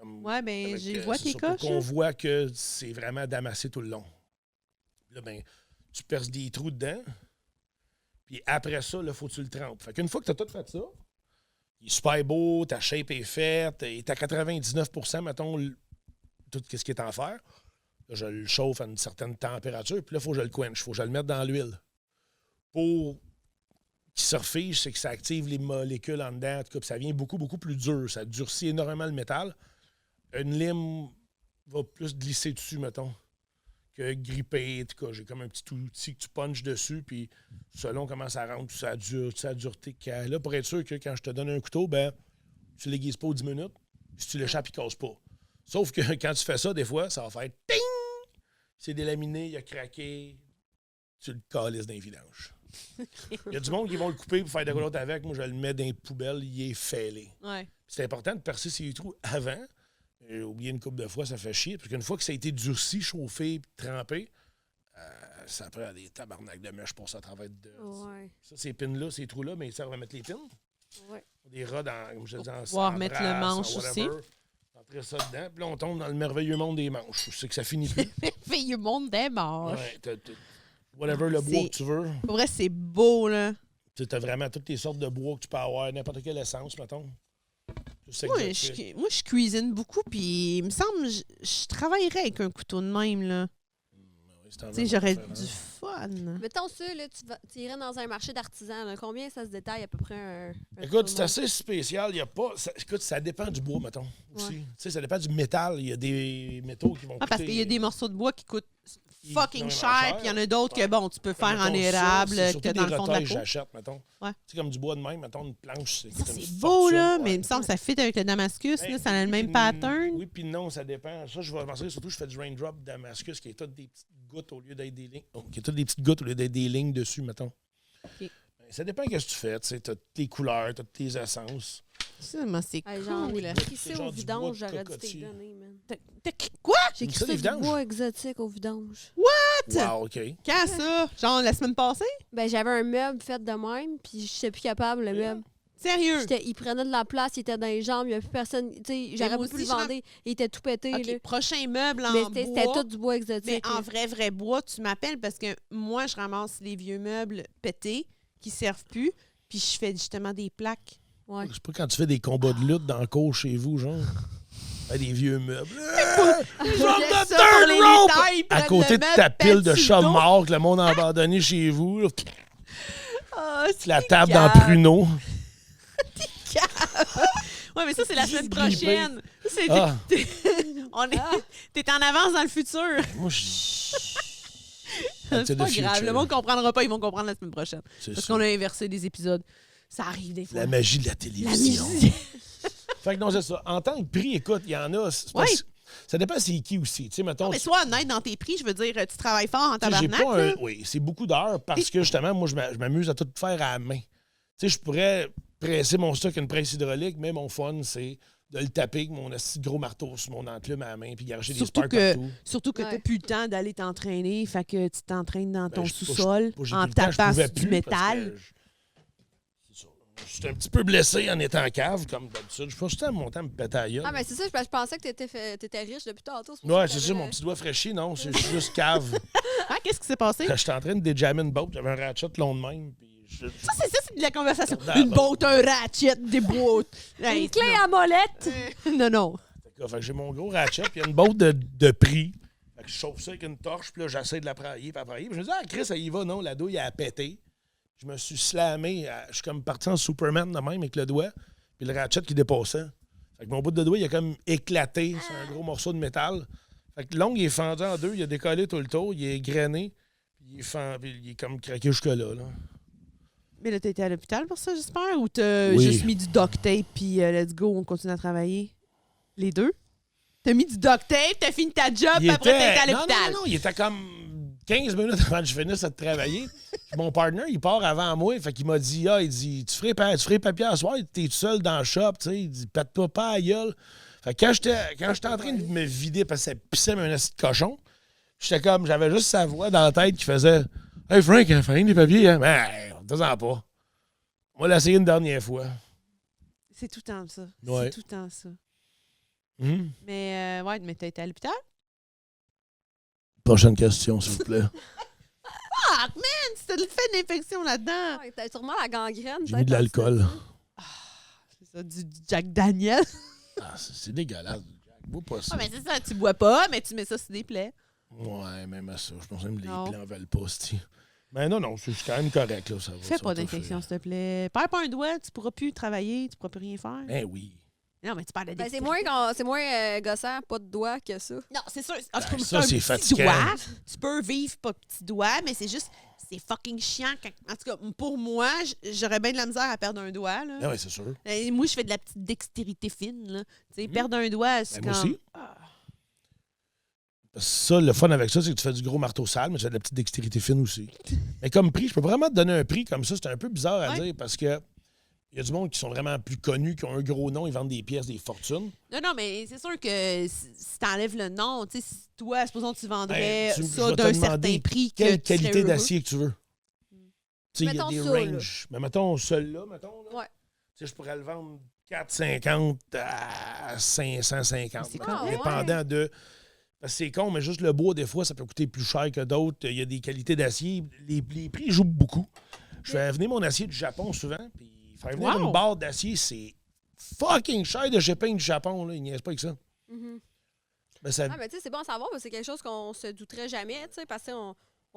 Ouais, bien, je vois tes coches. Pour qu'on coches. voit que c'est vraiment damassé tout le long. Puis là, ben, tu perces des trous dedans, puis après ça, il faut que tu le trempes. Fait qu'une fois que tu as tout fait ça, il est super beau, ta shape est faite, il est à 99%, mettons, tout ce qui est en fer. Là, je le chauffe à une certaine température, puis là, il faut que je le quench, il faut que je le mette dans l'huile. Pour qu'il se refige, c'est que ça active les molécules en dedans, en tout cas, puis ça vient beaucoup, beaucoup plus dur. Ça durcit énormément le métal. Une lime va plus glisser dessus, mettons, que gripper. En tout cas, j'ai comme un petit outil que tu punches dessus, puis selon comment ça rentre, ça a dureté qu'il y a là, pour être sûr que quand je te donne un couteau, ben tu ne l'aiguises pas aux 10 minutes, si tu l'échappes, il ne casse pas. Sauf que quand tu fais ça, des fois, ça va faire « ting ». C'est délaminé, il a craqué, tu le calisses dans les vidanges. Il y a du monde qui vont le couper pour faire des roulottes avec. Moi, je le mets dans les poubelles, il est fêlé. Ouais. C'est important de percer ses trous avant. J'ai oublié une couple de fois, ça fait chier. Parce qu'une fois que ça a été durci, chauffé, trempé, ça prend des tabarnaks de mèche pour ça travailler dedans. Ouais. Ça, ces pins-là, ces trous-là, mais ils servent à mettre les pins. Ouais. Des rods, comme je dis, en Pouvoir mettre le manche aussi. Entrer ça dedans, puis là, on tombe dans le merveilleux monde des manches. Je sais que ça finit plus. Merveilleux monde des manches. Ouais, whatever le bois que tu veux. Pour vrai, c'est beau, là. Tu as vraiment toutes les sortes de bois que tu peux avoir, n'importe quelle essence, mettons. Moi, je cuisine beaucoup, puis il me semble que je travaillerais avec un couteau de même, là. Tu sais, j'aurais du fun. Mettons ça, là, tu irais dans un marché d'artisans. Combien ça se détaille à peu près un Écoute, c'est assez spécial. Il y a pas. Écoute, ça dépend du bois, mettons. Aussi. Ouais. Tu sais, ça dépend du métal. Il y a des métaux qui vont coûter. Parce qu'il y a des morceaux de bois qui coûtent fucking énormément cher, puis il y en a d'autres que, bon, tu peux faire en érable, que dans le fond de la cour. J'achète, mettons. Ouais. Tu sais, comme du bois de même, mettons, une planche. Ça, une c'est beau, fortune, là, ouais. mais il me semble que ça fit avec le Damascus, là, ça a le Oui, même puis pattern. Oui, puis non, ça dépend. Ça, je vais penser, surtout, je fais du raindrop Damascus qui est toutes des petites gouttes au lieu d'être des lignes. Qui est toutes des petites gouttes au lieu d'être des lignes dessus, mettons. Okay. Ça dépend de ce que tu fais. Tu sais, t'as tes couleurs, t'as tes essences. Ça, moi, c'est J'en cool. ai crissé C'est genre au du vidange, bois de j'aurais dû te cocotier. les donner, man. Quoi? J'ai Comme ça, crissé les du vidanges? bois exotique au vidange. Wow, OK. Quand ça? Genre la semaine passée? Ben, j'avais un meuble fait de même, puis j'étais plus capable, le meuble. Sérieux? Il prenait de la place, il était dans les jambes, il n'y avait plus personne. Tu sais, j'aurais moi pas pu aussi, le vendre. Il était tout pété. OK, Là. prochain meuble en Mais bois. c'était tout du bois exotique. Mais en là. vrai bois, tu m'appelles parce que moi, je ramasse les vieux meubles pétés qui servent plus, puis je fais justement des plaques. Ouais. Je sais pas quand tu fais des combats de lutte dans le cours chez vous, genre. Des vieux meubles. From the third rope! À côté de ta pile de chats mort. morts que le monde a abandonné chez vous. Là. Ah, La table dans Pruneau. Ouais, mais ça, c'est la semaine Juste grippé. prochaine. C'est- Ah, T'es en avance dans le futur. moi, C'est pas grave. Le monde comprendra pas, ils vont comprendre la semaine prochaine. C'est Parce ça. qu'on a inversé des épisodes. Ça arrive des fois. La magie de la La télévision. musique. Fait que non, c'est ça. En tant que prix, écoute, il y en a. Ouais. Ça dépend c'est qui aussi. Tu sais, mettons. Mais sois honnête dans tes prix, je veux dire, tu travailles fort en Tu sais, j'ai tabarnak. pas là. oui, c'est beaucoup d'heures parce que justement, moi, je m'amuse à tout faire à la main. Tu sais, je pourrais presser mon stock à une presse hydraulique, mais mon fun, c'est de le taper avec mon petit gros marteau sur mon enclume à la main puis garocher des Surtout sparks que, partout. surtout que Ouais. t'as plus le temps d'aller t'entraîner, fait que tu t'entraînes dans ton Ben, sous-sol j'ai en plus le temps, je tapant pouvais sur du plus parce métal. que c'est ça. Je suis un petit peu blessé en étant en cave, comme d'habitude. Je pense que mon temps à me péter à la gueule. Ah, mais c'est ça, je pensais que t'étais riche depuis tantôt. Ouais, c'est ça, mon petit doigt fraîchi, non, c'est juste cave. Ah, qu'est-ce qui s'est passé? J'étais en train de déjammer une boat, j'avais un ratchet long de même, puis Ça, c'est de la conversation. Dans la Une botte, un ratchet, des boîtes. Une clé à molette! Non, non. Fait que j'ai mon gros ratchet, puis il y a une botte de prix. Fait que je chauffe ça avec une torche, puis là, j'essaie de la prailler, puis après, je me dis, ah, Chris, ça y va, non, la douille, elle a pété. Je me suis slamé, je suis comme parti en Superman de même avec le doigt, puis le ratchet qui dépassait. Fait que mon bout de doigt, il a comme éclaté sur un gros morceau de métal. Fait que l'ongle, il est fendu en deux, il a décollé tout le tour, il est grainé, puis il est comme craqué jusque-là. Là. Mais là, t'as été à l'hôpital pour ça, j'espère? Ou t'as Oui. juste mis du duct tape puis let's go, on continue à travailler? Les deux? T'as mis du duct tape, t'as fini ta job, puis après t'as été à l'hôpital. Non, il était comme 15 minutes avant que je finisse de travailler. Puis mon partner, il part avant moi. Fait qu'il m'a dit, il dit, tu ferais papier à soir, t'es tout seul dans le shop, tu sais. Il dit, pète pas à la gueule. Fait que quand j'étais en train de me vider parce que ça pissait comme un esti de cochon, j'avais juste sa voix dans la tête qui faisait, hey Frank, fais rien des papiers, hein? Ben, on te sent pas. On va l'essayer une dernière fois. C'est tout le temps ça. Ouais. C'est tout le temps ça. Mhm. Mais t'as été à l'hôpital? Prochaine question, s'il vous plaît. Ah, man! Tu t'as fait une infection là-dedans! Ouais, t'as sûrement la gangrène. J'ai mis de l'alcool. C'est ça, du Jack Daniel. Ah, c'est dégueulasse. Bois pas ça. Ah, mais c'est ça, tu bois pas, mais tu mets ça sur des plaies. Ouais, même à ça. Je pense même que les Non. plans veulent pas, c'ti. Mais non, je suis quand même correct, là. Ça va, Fais ça pas va d'infection, tout s'il te plaît. Perds pas un doigt, tu pourras plus travailler, tu pourras plus rien faire. faire. Ben oui. Non, mais tu parles de Ben, c'est dextérité. moins gossant, pas de doigts que ça. Non, c'est sûr. En tout Ben, cas, ça, un c'est petit fatigant. doigt, tu peux vivre pas petit doigt, mais c'est juste, c'est fucking chiant. En tout cas, pour moi, j'aurais bien de la misère à perdre un doigt. Là. Ah oui, c'est sûr. Et moi, je fais de la petite dextérité fine. Là. Tu sais, perdre un doigt, c'est Ben, moi comme... aussi. Parce que ça, le fun avec ça, c'est que tu fais du gros marteau sale, mais tu fais de la petite dextérité fine aussi. Mais comme prix, je peux vraiment te donner un prix comme ça. C'est un peu bizarre à dire parce que il y a du monde qui sont vraiment plus connus, qui ont un gros nom, ils vendent des pièces, des fortunes. Non, mais c'est sûr que si t'enlèves le nom, tu sais, si toi, supposons que tu vendrais Ben, je ça vais te d'un demander certain prix que Quelle tu serais qualité heureux. d'acier que tu veux? Tu sais, il y a Mettons des ça, là. ranges. Mais mettons, celui-là, mettons. Là, Ouais. tu sais, je pourrais le vendre 450 à 550. C'est mettons, con, ouais. dépendant de... Parce que c'est con, mais juste le bois, des fois, ça peut coûter plus cher que d'autres. Il y a des qualités d'acier. Les prix jouent beaucoup. Je fais venir mon acier du Japon souvent, puis faire venir Wow. une barre d'acier, c'est fucking cher de shipping du Japon. Là. Ils niaisent pas avec ça. Mhm. Ben, ça... Ah, mais tu sais, c'est bon à savoir, parce que c'est quelque chose qu'on se douterait jamais, tu sais, parce qu'on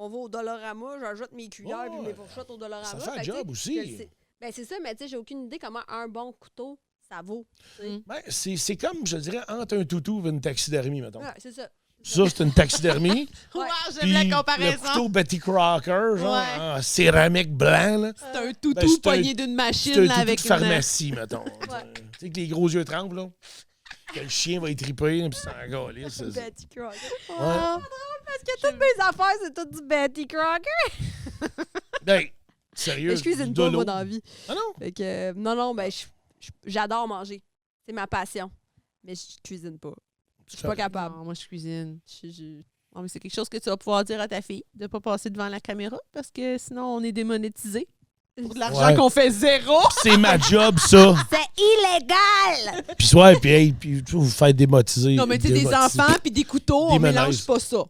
va au Dollarama, j'ajoute mes cuillères Ouais. puis mes fourchettes au Dollarama. Ça fait un Fait que, job tu sais, aussi. Ben, c'est ça, mais tu sais, j'ai aucune idée comment un bon couteau, ça vaut. tu sais. Ben, c'est comme, je dirais, entre un toutou et une taxidermie, mettons. Ouais, c'est ça. Ça, c'est une taxidermie. Wow, Puis j'aime la le comparaison. couteau Betty Crocker, genre, Ouais. en céramique blanc, là. C'est un toutou Ben, c'est poigné un- d'une C'est machine un là, toutou avec de pharmacie, mettons. Ouais. Tu sais que les gros yeux tremblent, là. Que le chien va y triper, là, puis c'est encore lisse. Betty Crocker. Ouais. Parce que toutes mes affaires, c'est tout du Betty Crocker. Ben, sérieux. Mais je cuisine du pas, dolo. moi, dans la vie. Ah non? Fait que, non, ben, j'adore manger. C'est ma passion. Mais je cuisine pas. Je suis pas capable. Non, moi, je cuisine. Je- Non, mais c'est quelque chose que tu vas pouvoir dire à ta fille, de ne pas passer devant la caméra, parce que sinon, on est démonétisé. Pour de l'argent Ouais. qu'on fait zéro. C'est ma job, ça. C'est illégal! Puis ouais, puis hey, puis tu sais, vous faites démotiser. Non, mais tu sais, des démotiser. enfants puis des couteaux, Des on mélange menaises. pas ça.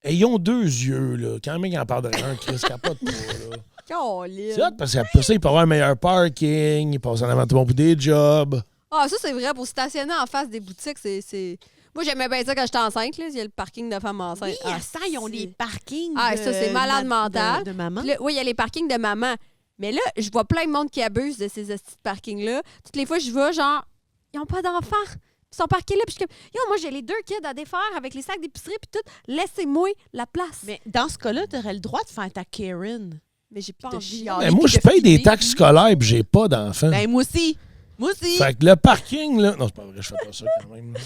Hey, ils ont deux yeux, là. Quand même, ils en parlent de rien, Chris, capote pas, là. Colin. C'est hot parce qu'après ça, il peut avoir un meilleur parking, il passe en avant tout le monde pour des jobs. Ah, ça, c'est vrai. Pour stationner en face des boutiques, c'est... Moi, j'aimais bien ça quand j'étais enceinte. Là. Il y a le parking de femmes enceintes. Oui, à ça, ils ont c'est- des parkings Ah, ça, c'est malade mental. de maman. Puis là, oui, il y a les parkings de maman. Mais là, je vois plein de monde qui abuse de ces hosties de parkings-là. Toutes les fois, je vais, genre, ils n'ont pas d'enfants. Ils sont parqués là. Puis je suis comme, yo, moi, j'ai les 2 kids à défaire avec les sacs d'épicerie. Puis tout. Laissez-moi la place. Mais dans ce cas-là, tu aurais le droit de faire ta Karen. Mais j'ai pas Puis de envie. chialer. Mais moi, je paye des taxes scolaires puis j'ai pas d'enfants. Ben, moi aussi. Moi aussi. Fait que le parking, là. Non, c'est pas vrai, je fais pas ça quand même. là.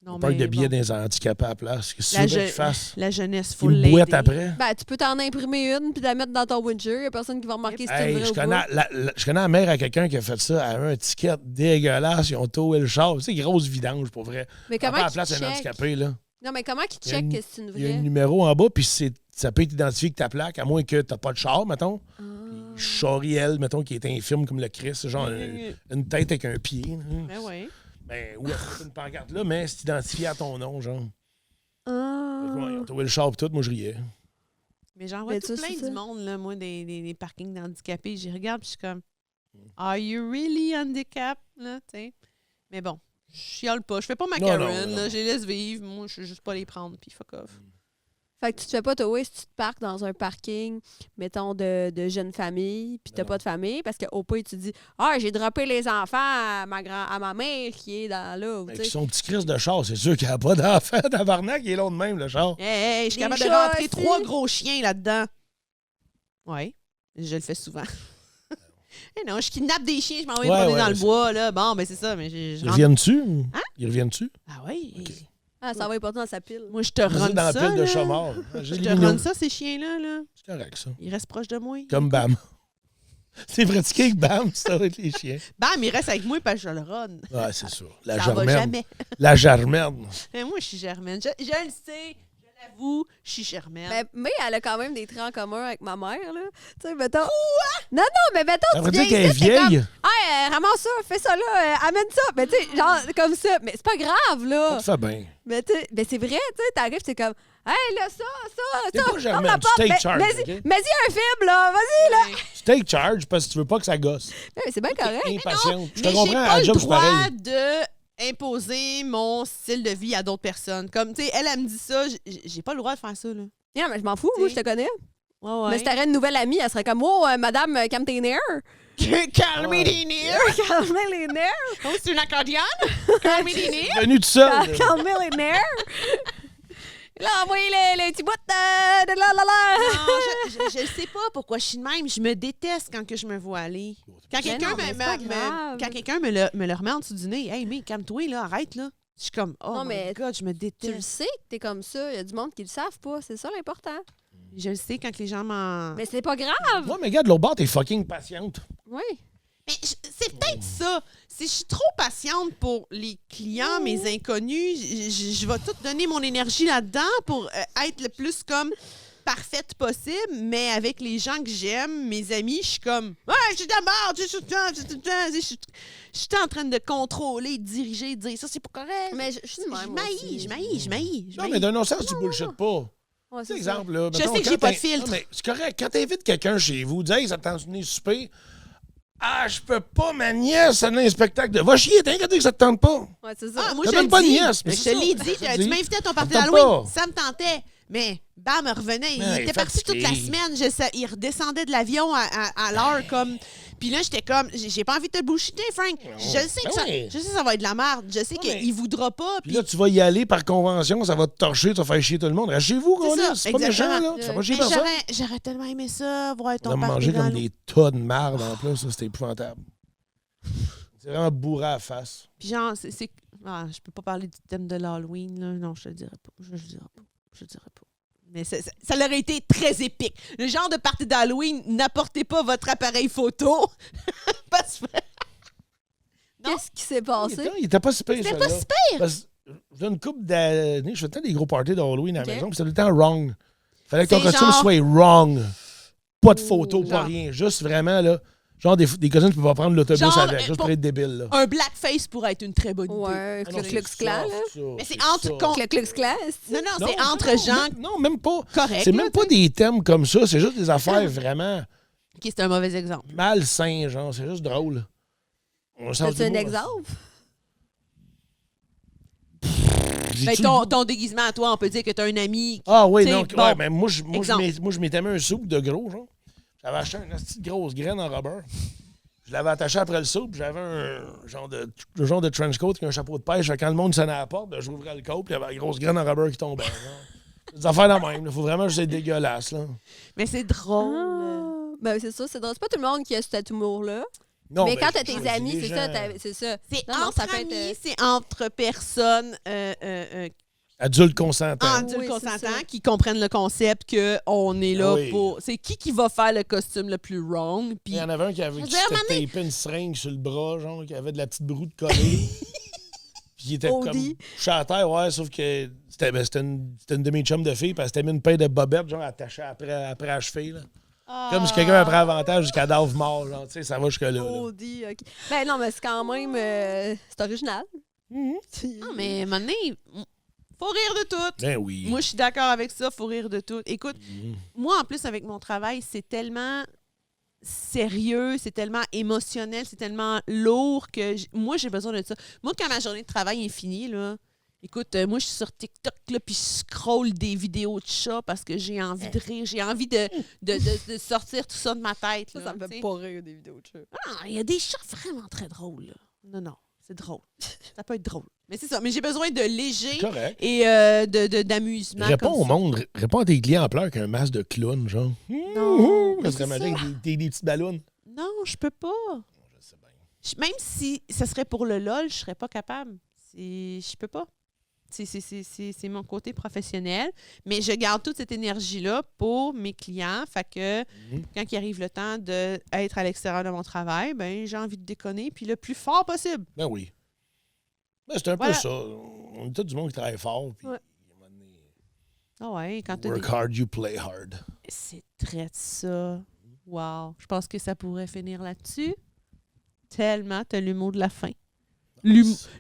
Non, On parle de mais billets bon, des handicapés à la place. Qu'est-ce que La tu veux je- qu'ils fassent? la jeunesse, faut Une boîte l'aider. après? Ben, tu peux t'en imprimer une puis la mettre dans ton Witcher. Il n'y a personne qui va remarquer si c'est Hey, vrai je ou connais pas. je connais la mère à quelqu'un qui a fait ça. Elle avait un ticket dégueulasse. Ils ont towé le char. C'est grosse vidange, pour vrai. Mais Pas comment à la qu'ils place d'un checkent? handicapé, là. Non, mais comment qu'ils Il y a checkent une- que c'est une Il y a un vraie? numéro en bas, puis ça peut être identifié avec ta plaque, à moins que tu n'as pas de char, mettons. Ah. Chariel, mettons, qui est infirme comme le Christ, genre une tête avec un pied. Hein. Ben oui. Ben, oui, c'est une pancarte là, mais c'est identifié à ton nom, genre. Ah. Fait que, ouais, ils ont trouvé le char et tout, moi je riais. Mais j'en vois Ben, tout ça, plein c'est du ça. monde, là, moi, des parkings d'handicapés. J'y regarde, puis je suis comme, Are you really handicap? Là, tu sais. Mais bon, je chiale pas. Je fais pas ma Non, Karen, non. là, je les laisse vivre. Moi, je veux juste pas les prendre, puis fuck off. Fait que tu te fais pas tower si tu te parques dans un parking, mettons, de jeunes familles, puis t'as Non. pas de famille, parce qu'au pire, tu dis « Ah, j'ai droppé les enfants à ma mère qui est dans là. » Ben, tu qui sais. son petit Christ de char, c'est sûr qu'il n'y a pas d'enfant. Tabarnak, il est long de même, le char. Hey, je suis Des capable de chats rentrer aussi. 3 gros chiens là-dedans. Ouais. Je le fais souvent. Eh non, je kidnappe des chiens, je m'en vais Ouais, promener ouais, dans le c'est- bois, là. Bon, ben c'est ça, mais je Ils rentre- reviennent-tu? Hein? Ils reviennent-tu? Ah oui? Ok. Ah, ça va pas dans sa pile. Moi, je te Ils run sont dans la ça, pile de là. chats morts. Je te run ça, ces chiens-là, là. C'est correct, ça. Ils restent proches de moi. Comme Bam. C'est pratiqué avec Bam, ça, avec les chiens. Bam, il reste avec moi parce que je le run. Ouais, c'est sûr. La Ça va germaine. jamais. La germaine. Mais moi, je suis germaine. Je le sais, je l'avoue, je suis germaine. Mais elle a quand même des traits en commun avec ma mère, là. Tu sais, mettons. Quoi? Non, mais mettons, Ça tu veut dire viens qu'elle est ici, t'es comme, vieille. hey, ramasse ça, fais ça là, amène ça. Mais tu sais, genre, comme ça. Mais c'est pas grave, là. Ça te fait bien. Mais tu sais, ben c'est vrai, tu sais, t'arrives, c'est comme, hey, là, ça. T'es pas ferme germaine, la tu porte. take Mais- charge, Mais-y OK? un film, là, vas-y, là. Ouais. Tu take charge parce que tu veux pas que ça gosse. Mais c'est bien correct. Impatiente. Je te Mais j'ai comprends, pas à le job, c'est droit pareil. de imposer mon style de vie à d'autres personnes. Comme, tu sais, elle me dit ça, j'ai pas le droit de faire ça, là. Non, mais je m'en fous, moi, je te connais. Ouais, Mais si t'aurais une nouvelle amie, elle serait comme, oh, madame, calme tes nerfs. Calmez les nerfs! Calmez les nerfs. Oh, c'est une accordion? Calmez les nerfs! Venu tout seul. là. Calmez les nerfs. Là, envoyez les petits bouts de la la la. Non, je sais pas pourquoi je suis de même. Je me déteste quand que je me vois aller. Quand Mais quelqu'un non, mais c'est pas grave. quand quelqu'un me le remet en dessous du nez, hey, mais calme-toi, là, arrête, là. Je suis comme, oh Non, my mais God, je me Tu le déteste. sais que t'es comme ça. Il y a du monde qui le savent pas. C'est ça l'important. Je le sais quand les gens m'en... Mais c'est pas grave. Moi, mais gars, de l'autre bord, t'es fucking patiente. Oui. Mais c'est peut-être ça. Si je suis trop patiente pour les clients, mes inconnus, je vais tout donner mon énergie là-dedans pour être le plus comme parfaite possible, mais avec les gens que j'aime, mes amis, je suis comme « Ouais, je suis d'abord, je suis en train de contrôler, de diriger, de dire ça, c'est pas correct. » Mais je suis de même. Je maillis. Non, mais d'un autre sens, tu bullshit pas. Ouais, C'est c'est ça. exemple, là. Je mettons, sais que quand j'ai pas de t'in- filtre. Non, mais c'est correct. Quand t'invites quelqu'un chez vous, dis, hey, ça tente de venir souper. Ah, je peux pas, ma nièce, elle a un spectacle de. Va chier, t'inquiète que ça te tente pas. Ouais, c'est ça. Ah, moi, T'as je même le pas de dis. nièce, mais Je c'est te ça. l'ai dit. Je te Tu dis. m'invitais à ton party Ça me d'Halloween. tente Ça me tentait. Mais, bam, me revenait. Il Ouais, était parti toute la fatigué. semaine. Il redescendait de l'avion à l'heure. Comme. Puis là, j'étais comme, j'ai pas envie de te bullshiter, Frank. Je sais que ça, ouais. je sais que ça va être de la merde. Je sais Ouais, mais- qu'il voudra pas. Puis Puis là, tu vas y aller par convention, ça va te torcher, tu vas faire chier tout le monde. Reste chez vous, C'est gars, ça, c'est pas méchant, là. exactement. Tu vas pas chier mais personne. j'aurais tellement aimé ça, voir On ton va party manger comme d'Halloween. des tas de marde en plus, ça, c'était épouvantable. C'est vraiment bourré à la face. Puis genre, ah, je peux pas parler du thème de l'Halloween, là. Non, je te le dirais pas. Je le dirais pas. Je le dirais pas. Mais ça aurait été très épique. Le genre de party d'Halloween, n'apportez pas votre appareil photo. Parce que... Non. Qu'est-ce qui s'est passé? Il était pas si pire, C'était pas celui-là. si pire. Parce que j'ai une couple d'années, je faisais tout le temps des gros parties d'Halloween à la Ok. maison, puis c'était tout le temps wrong. Fallait que ton C'est costume genre- soit wrong. Pas de photos, pas genre- rien. Juste vraiment, là. Genre des costumes, tu peux pas prendre l'autobus Genre, avec, juste pour être débile, là. Un blackface pourrait être une très bonne idée. Ouais, Ah non, Ku Klux c'est Klan, soft, là. ça, Mais c'est entre ça. con- Ku Klux Klan. Non, Non, c'est non, entre non, gens Non, même pas. corrects. C'est là, même pas tu sais. des thèmes comme ça, c'est juste des affaires vraiment OK, c'est un mauvais exemple. malsains, genre. C'est juste drôle. On sent C'est un du mot, exemple? J'ai Ben, tout ton, le- ton déguisement à toi, on peut dire que t'as un ami qui... Ah oui, T'sais, non, bon, ouais, mais moi, exemple. moi, je m'étais mis un soupe de gros, genre. J'avais acheté une petite grosse graine en rubber. Je l'avais attaché après le soupe, j'avais un genre de trench coat avec un chapeau de pêche. Quand le monde sonnait à la porte, ben, j'ouvrais le coat, puis il y avait la grosse graine en rubber qui tombait. genre. Des affaires de même. Il faut vraiment que c'est dégueulasse, là. Mais c'est drôle. Ah. Ben, c'est ça, c'est drôle. C'est pas tout le monde qui a cet humour-là. Non, Mais ben, quand t'as je tes choisis amis, les c'est ça, gens. c'est ça. C'est Non, non, entre ça peut amis, être, c'est entre personnes Adultes consentants. adultes Oui, c'est consentants ça. qui comprennent le concept qu'on est là Oui. pour... C'est qui va faire le costume le plus wrong. Puis Il y en avait un qui avait Je qui veux dire, à un s'était moment tapé une seringue sur le bras, genre, qui avait de la petite broue de collée. Puis il était comme Audi. couché à terre, ouais, sauf que c'était une demi-chum de fille, parce que c'était mis une paire de bobettes, genre, attachée après la cheville, là. Comme si quelqu'un avait avantage du cadavre mort, genre, tu sais, ça va jusque-là. là. Audi, OK. Ben non, mais c'est quand même... c'est original. Mhm. Non, mais à un moment donné, faut rire de tout. Ben oui. Moi, je suis d'accord avec ça, faut rire de tout. Écoute, Mhm. moi, en plus, avec mon travail, c'est tellement sérieux, c'est tellement émotionnel, c'est tellement lourd que moi, j'ai besoin de ça. Moi, quand ma journée de travail est finie, là, écoute, moi, je suis sur TikTok, là, puis je scroll des vidéos de chats parce que j'ai envie de rire, j'ai envie de sortir tout ça de ma tête. Ça, là, ça me tu fait sais. pas rire des vidéos de chat. Ah, il y a des chats vraiment très drôles, là. Non, non. C'est drôle. Ça peut être drôle. Mais c'est ça. Mais j'ai besoin de léger Correct. et d'amusement. Réponds comme au ça. monde. Réponds à tes clients en pleurs qu'un masque de clown, genre. Non, Ça mais serait c'est magique des petites ballons. Non, je peux pas. Je sais bien. Même si ça serait pour le LOL, je serais pas capable. Je peux pas. C'est mon côté professionnel. Mais je garde toute cette énergie-là pour mes clients. Fait que quand il arrive le temps d'être à l'extérieur de mon travail, ben j'ai envie de déconner puis le plus fort possible. Ben oui. Ben, c'est un Voilà. peu ça. On est tous du monde qui travaille fort. Puis, Ouais. à un moment donné, Ah ouais, quand t'as work hard, you play hard. C'est très ça. Wow. Je pense que ça pourrait finir là-dessus. Tellement t'as l'humour de la fin.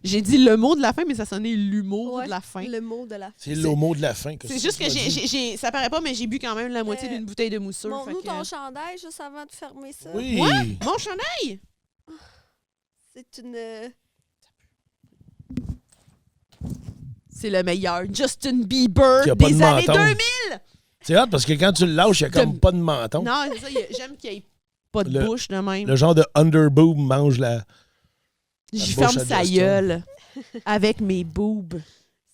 J'ai dit le mot de la fin, mais ça sonnait l'humour Ouais, de la fin. Le mot de la fin. C'est le mot de la fin. C'est juste que ça paraît pas, mais j'ai bu quand même la moitié d'une bouteille de mousseux. Montre-nous fait que- ton chandail juste avant de fermer ça. Oui. Mon chandail! C'est une... C'est le meilleur. Justin Bieber Qui a pas des de années menton. 2000! C'est hot parce que quand tu le lâches, il n'y a comme pas de menton. Non, c'est ça. J'aime qu'il n'y ait pas de bouche de même. Le genre de underboob mange la Je bouche ferme à sa Justin. gueule avec mes boobs.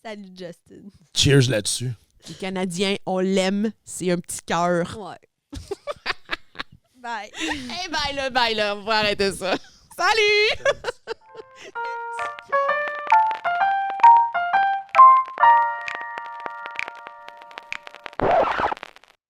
Salut, Justin. cheers là-dessus. Les Canadiens, on l'aime. C'est un petit cœur. Ouais. Bye. Eh bye là, on va arrêter ça. Salut!